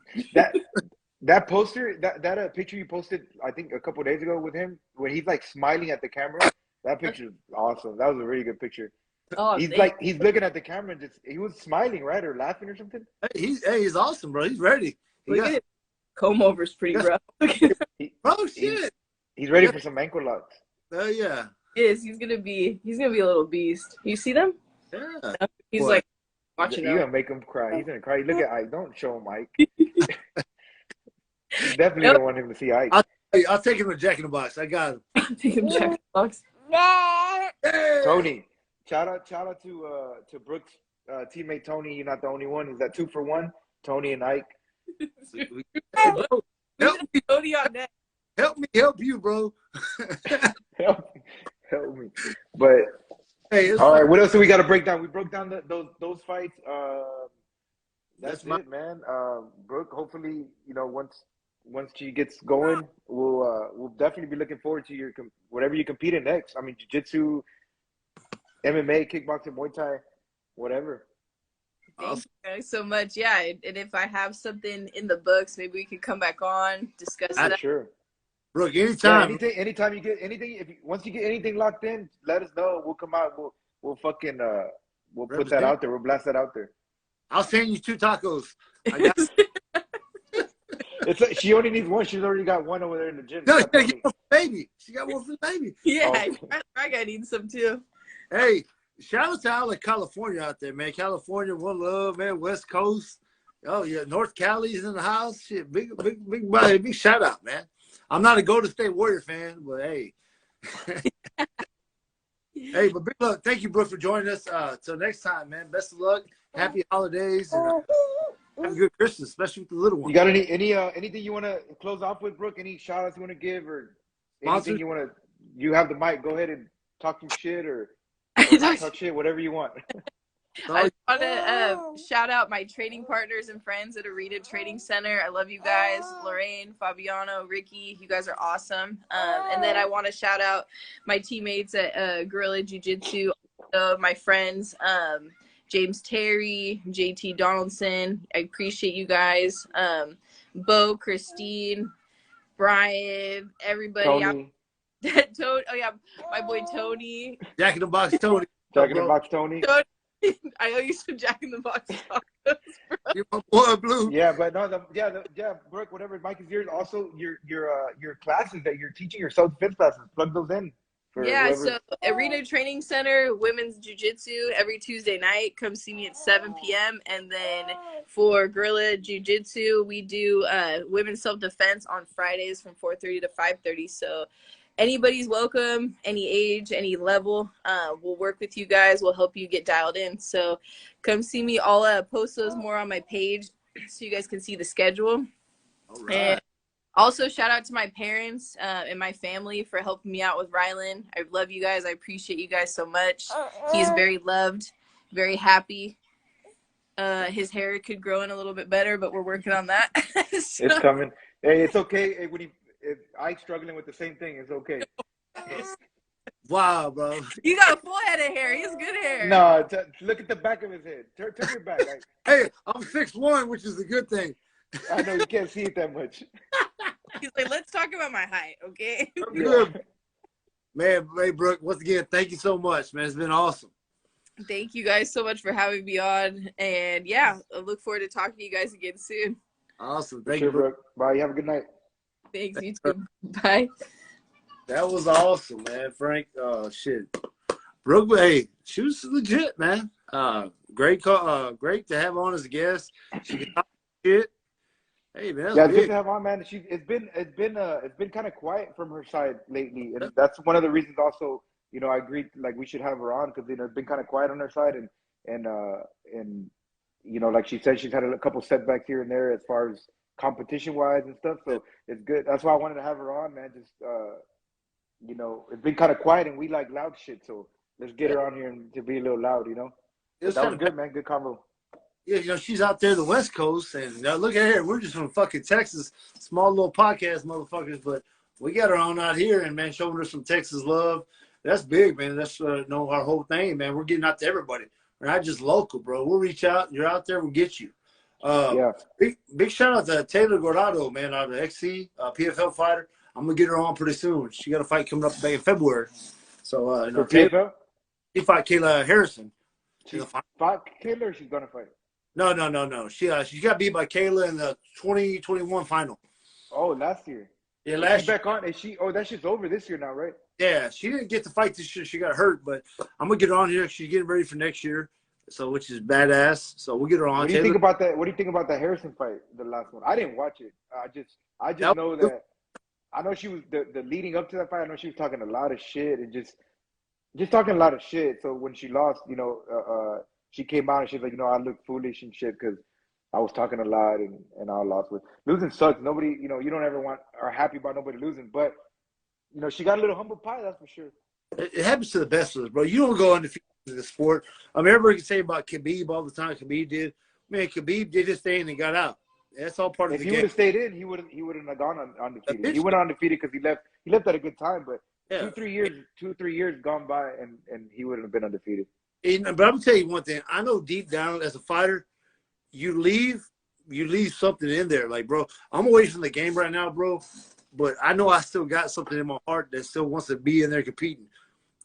That poster, that picture you posted, I think a couple of days ago with him, when he's like smiling at the camera. That picture is awesome. That was a really good picture. Oh, he's looking at the camera and he was smiling, right, or laughing or something. He's awesome, bro. He's ready. Look at it. Comb over's pretty rough. Bro, shit. He's ready for some ankle locks. Oh yeah. He's gonna be a little beast. You see them? Yeah. He's like watching. You're gonna make him cry. He's gonna cry. Look at Ike. Don't show him Ike. You definitely don't want him to see Ike. I'll take him to Jack in the Box. I got him. Take him Jack in the Box. Tony, shout out to Brooke's teammate Tony. You're not the only one. He's at 2 for 1. Tony and Ike. Bro, help me. Tony on that. Help me help you, bro. help me. But hey, all right, what else do we got to break down? We broke down those fights. That's it, man. Brooke, hopefully, once she gets going, we'll definitely be looking forward to whatever you compete in next. I mean, jiu-jitsu, MMA, kickboxing, Muay Thai, whatever. Thank you guys so much. Yeah, and if I have something in the books, maybe we could come back on, discuss it. Sure. Brooke, anytime. Yeah, anytime you get anything, once you get anything locked in, let us know. We'll come out. We'll fucking we'll put that out there. We'll blast that out there. I'll send you 2 tacos. I got It's like she only needs one. She's already got one over there in the gym. No, she got one for the baby. She got one for the baby. Yeah, I gotta need some too. Hey, shout out to all of California out there, man. California, one love, man. West Coast. Oh yeah, North Cali's in the house. Shit, big shout out, man. I'm not a Golden State Warrior fan, but hey. Hey, but big luck. Thank you, Brooke, for joining us. Till next time, man. Best of luck. Happy holidays. And, have a good Christmas, especially with the little one. You got anything you want to close off with, Brooke? Any shout outs you want to give or anything you want to? You have the mic. Go ahead and talk some shit or talk shit, whatever you want. I want to shout out my training partners and friends at Arena Training Center. I love you guys. Lorraine, Fabiano, Ricky, you guys are awesome. And then I want to shout out my teammates at Guerrilla Jiu-Jitsu, my friends, James Terry, JT Donaldson. I appreciate you guys. Bo, Christine, Brian, everybody. Tony. Oh yeah, my boy Tony. Jack in the Box, Tony. Jack in the Box, Tony. I owe you some Jack in the Box tacos, bro. You're my boy, Blue. Yeah, but no, Brooke, whatever. Mike is yours. Also, your classes that you're teaching, your self-defense classes, plug those in. So Arena Training Center, women's jiu-jitsu every Tuesday night. Come see me at 7 p.m. And then for Guerrilla Jiu-Jitsu, we do women's self-defense on Fridays from 4:30 to 5:30. So anybody's welcome, any age, any level. We'll work with you guys. We'll help you get dialed in. So come see me. I'll post those more on my page so you guys can see the schedule. All right. And also, shout out to my parents and my family for helping me out with Rylan. I love you guys. I appreciate you guys so much. He's very loved, very happy. His hair could grow in a little bit better, but we're working on that. It's coming. Hey, it's okay. Hey, if Ike's struggling with the same thing, it's okay. Wow, bro. You got a full head of hair. He has good hair. No, look at the back of his head. Turn your back. Ike. Hey, I'm 6'1", which is a good thing. I know you can't see it that much. He's like, let's talk about my height, okay? Yeah. Man, hey, Brooke, once again, thank you so much, man. It's been awesome. Thank you guys so much for having me on. And yeah, I look forward to talking to you guys again soon. Awesome. Thank you, Brooke. Bye. You have a good night. Thanks, you too. Bye. That was awesome, man. Frank, shit. Brooke, hey, she was legit, man. Great to have on as a guest. She can talk shit. Hey, man. Yeah, it's good to have on, man. It's been kind of quiet from her side lately, and that's one of the reasons. Also, I agreed like we should have her on because it's been kind of quiet on her side, and like she said, she's had a couple setbacks here and there as far as competition wise and stuff. So it's good. That's why I wanted to have her on, man. Just it's been kind of quiet, and we like loud shit. So let's get her on here and to be a little loud, That was good, man. Good combo. Yeah, she's out there the West Coast, and look at her. We're just from fucking Texas, small little podcast, motherfuckers. But we got her on out here, and man, showing her some Texas love. That's big, man. That's our whole thing, man. We're getting out to everybody. We're not just local, bro. We'll reach out. You're out there, we'll get you. Yeah. Big shout out to Taylor Gordado, man, out of XC, PFL fighter. I'm gonna get her on pretty soon. She got a fight coming up back in February. So For PFL? She fought Kayla Harrison. She fought Kayla, or she's gonna fight? No. She got beat by Kayla in the 2021 final. Oh, last year. Yeah, last year. Back on. Is she? Oh, that shit's over this year now, right? Yeah, she didn't get to fight this year. She got hurt, but I'm gonna get her on here. She's getting ready for next year, so which is badass. So we'll get her on. What do you think about that? What do you think about the Harrison fight, the last one? I didn't watch it. I just know that. I know she was the leading up to that fight. I know she was talking a lot of shit and just talking a lot of shit. So when she lost, she came out and she's like, I look foolish and shit because I was talking a lot and I lost. With losing sucks. Nobody, you don't ever want or happy about nobody losing, but she got a little humble pie. That's for sure. It happens to the best of us, bro. You don't go undefeated in the sport. I mean, everybody can say about Khabib all the time. Khabib did. Man, Khabib did his thing and got out. That's all part of the game. If he would have stayed in, he wouldn't have gone undefeated. He went undefeated because he left at a good time, but. Yeah. 2-3 years gone by, and he wouldn't have been undefeated. But I'm gonna tell you one thing. I know deep down as a fighter, you leave something in there. Like, bro, I'm away from the game right now, bro. But I know I still got something in my heart that still wants to be in there competing.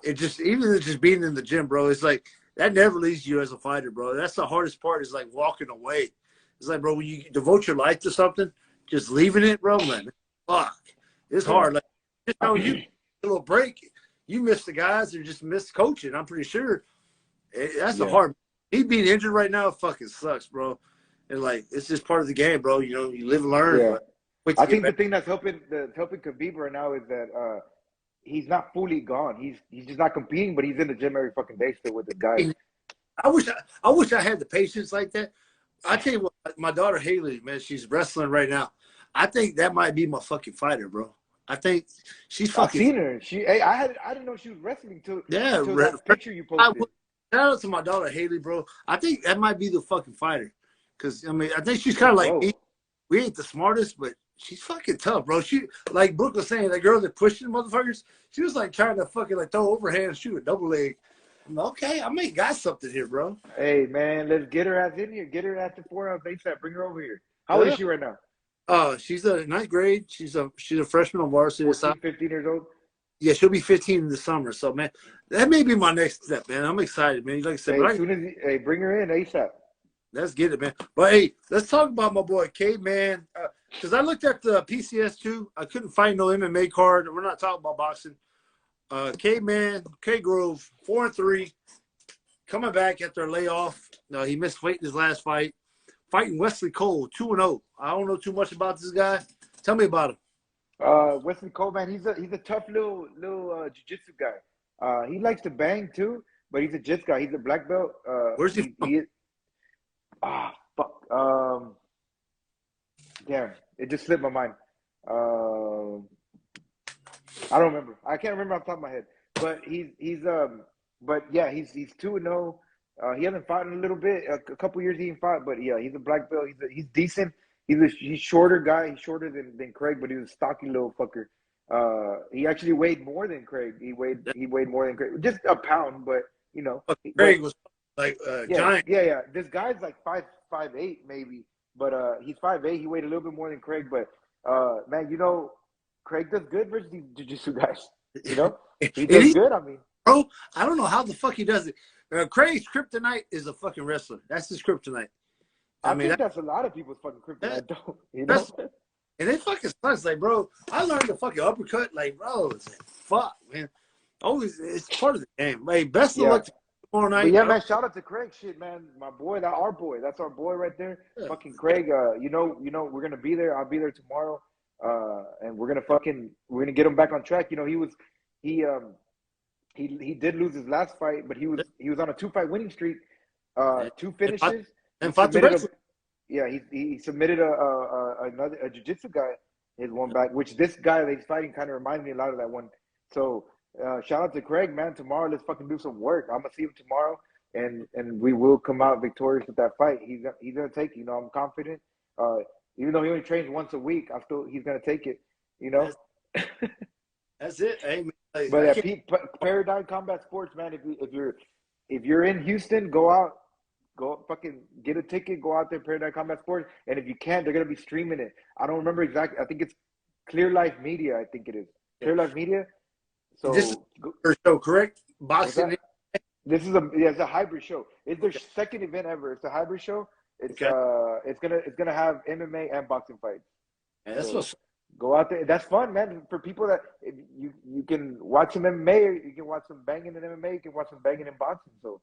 Even just being in the gym, bro. It's like that never leaves you as a fighter, bro. That's the hardest part. Is like walking away. It's like, bro, when you devote your life to something, just leaving it, bro, man. Fuck, it's hard. Like, you. A little break, you miss the guys or just miss coaching. I'm pretty sure that's the hard. He being injured right now fucking sucks, bro. And like it's just part of the game, bro. You live and learn. Yeah. I think the thing that's helping Khabib right now is that he's not fully gone. He's just not competing, but he's in the gym every fucking day still with the guys. I wish I had the patience like that. I tell you what, my daughter Haley, man, she's wrestling right now. I think that might be my fucking fighter, bro. I think she's fucking. I've seen her. I didn't know she was wrestling until that picture you posted. Shout out to my daughter Haley, bro. I think that might be the fucking fighter, because I mean I think she's kind of like me. We ain't the smartest, but she's fucking tough, bro. She like Brooke was saying, that girl that pushing motherfuckers. She was like trying to fucking like throw overhand and shoot a double leg. I'm like, okay, I may got something here, bro. Hey man, let's get her ass in here. Get her at the 4-ounce ASAP. Bring her over here. How old is she right now? She's a ninth grade. She's a freshman on varsity. 15 years old. Yeah, she'll be 15 in the summer. So man, that may be my next step, man. I'm excited, man. Like I said, bring her in ASAP. Let's get it, man. But hey, let's talk about my boy K, man. Because I looked at the PCS too. I couldn't find no MMA card. We're not talking about boxing. K Grove, 4-3, coming back after a layoff. No, he missed weight in his last fight. Fighting Wesley Cole, 2-0. I don't know too much about this guy. Tell me about him. Wesley Cole, man, he's a tough little jiu-jitsu guy. He likes to bang too, but he's a jiu-jitsu guy. He's a black belt. Where's he from? Fuck. Damn, it just slipped my mind. I don't remember. I can't remember off the top of my head. But he's 2-0. He hasn't fought in a little bit. A couple years he didn't fight, but yeah, he's a black belt. He's decent. He's shorter guy. He's shorter than Craig, but he's a stocky little fucker. He actually weighed more than Craig. He weighed more than Craig, just a pound, but Craig was like giant. Yeah. This guy's like 5'8" maybe, but he's 5'8". He weighed a little bit more than Craig, but man, Craig does good versus these jiu-jitsu guys. He does good. I mean, bro, I don't know how the fuck he does it. Craig's kryptonite is a fucking wrestler. That's his kryptonite. I mean, that's a lot of people's fucking kryptonite, though. And it fucking sucks. Like, bro, I learned the fucking uppercut. Like, bro, it's like, fuck, man. Always, it's part of the game. Hey, best of luck tomorrow night. But yeah, man, shout out to Craig. Shit, man, my boy, that's our boy right there. Yeah. Fucking Craig. We're gonna be there. I'll be there tomorrow. And we're gonna get him back on track. He did lose his last fight, but he was on a 2-fight winning streak, 2 finishes. And fought the wrestler. He submitted a jiu-jitsu guy, his one back, which this guy that he's fighting kind of reminds me a lot of that one. So shout out to Craig, man. Tomorrow, let's fucking do some work. I'm gonna see him tomorrow, and we will come out victorious with that fight. He's gonna take it. I'm confident. Even though he only trains once a week, he's gonna take it. That's it. Hey, man, like, But I yeah, can't. Paradigm Combat Sports, man. If you're in Houston, go out, go fucking get a ticket, go out there, Paradigm Combat Sports. And if you can't, they're gonna be streaming it. I don't remember exactly. I think it's Clear Life Media. I think it is Clear Life Media. This is So her show, correct? what's that? Boxing. This is it's a hybrid show. It's their second event ever. It's a hybrid show. Okay. It's gonna have MMA and boxing fights. And that's So what's go out there. That's fun, man. For people that you can watch some MMA, or you can watch some banging in MMA, you can watch some banging in boxing. So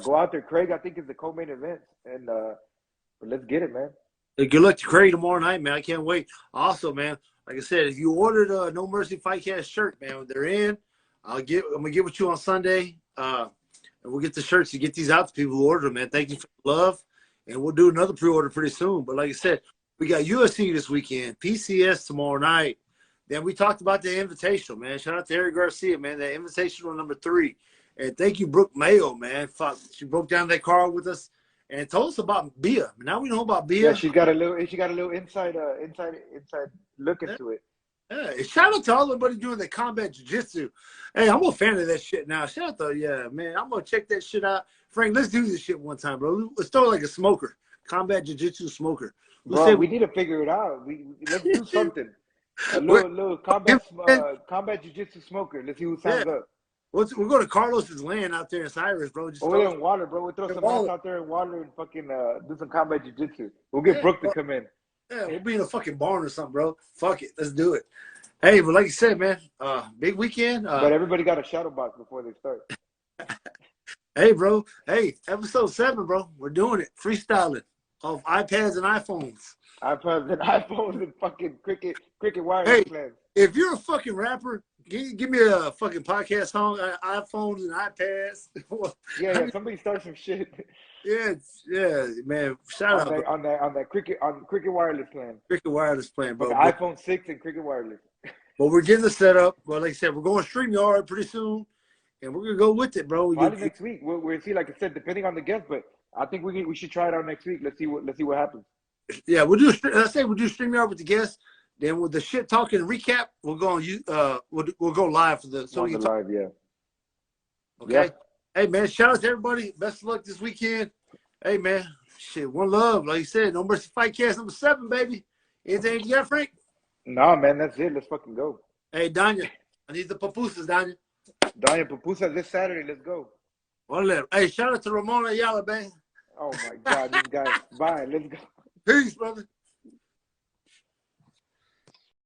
go out there. Craig, I think, is the co-main event, and but let's get it, man. good luck to Craig tomorrow night, man. I can't wait. Also, man, like I said, if you ordered a No Mercy FIGHTCAST shirt, man, they're in. I'm gonna get with you on Sunday. And we'll get the shirts to get these out to people who order them, man. Thank you for the love. And we'll do another pre-order pretty soon. But like I said, we got UFC this weekend, PCS tomorrow night. Then we talked about the invitational, man. Shout out to Eric Garcia, man. That invitational number 3. And thank you, Brooke MAYO, man. She broke down that card with us and told us about Bia. Now we know about Bia. Yeah, she got a little inside look into it. Yeah, shout out to all everybody doing the combat jiu-jitsu. Hey, I'm a fan of that shit now. Shout out to, man, I'm going to check that shit out. Frank, let's do this shit one time, bro. Let's throw like a smoker, combat jiu-jitsu smoker. Bro, we need to figure it out. Let's do something. A little combat jiu-jitsu smoker. Let's see who signs up. We're going to Carlos's land out there in Cyrus, bro. We're in Water, bro. We'll throw some mats out there in Water and fucking do some combat jiu-jitsu. We'll get Brooke to come in. Yeah, we'll be in a fucking barn or something, bro. Fuck it. Let's do it. Hey, but like you said, man, big weekend. But everybody got a shadow box before they start. Hey, bro. Hey, episode 7, bro. We're doing it. Freestyling off iPads and iPhones. iPhones and fucking cricket wireless plans. If you're a fucking rapper, give me a fucking podcast song, iPhones and iPads. yeah, somebody start some shit. Yeah, man. Shout out on that cricket wireless plan. Cricket wireless plan, bro. Like iPhone 6 and cricket wireless. But we're getting the setup. But like I said, we're going StreamYard pretty soon, and we're gonna go with it, bro. Probably next week. We'll see. Like I said, depending on the guest, but I think we should try it out next week. Let's see what happens. Yeah, we'll do StreamYard with the guests. Then with the shit talking recap, we'll go on. We'll go live for the live. Yeah. Okay. Yeah. Hey man, shout out to everybody. Best of luck this weekend. Hey man, shit, one love. Like you said, No Mercy FIGHTCAST number 7, baby. Anything you got, Frank? Nah, man, that's it. Let's fucking go. Hey, Danya, I need the pupusas, Danya. Danya, pupusas this Saturday. Let's go. Well, hey, shout out to Ramona Ayala, man. Oh my God, this guy. Bye. Let's go. Peace, brother.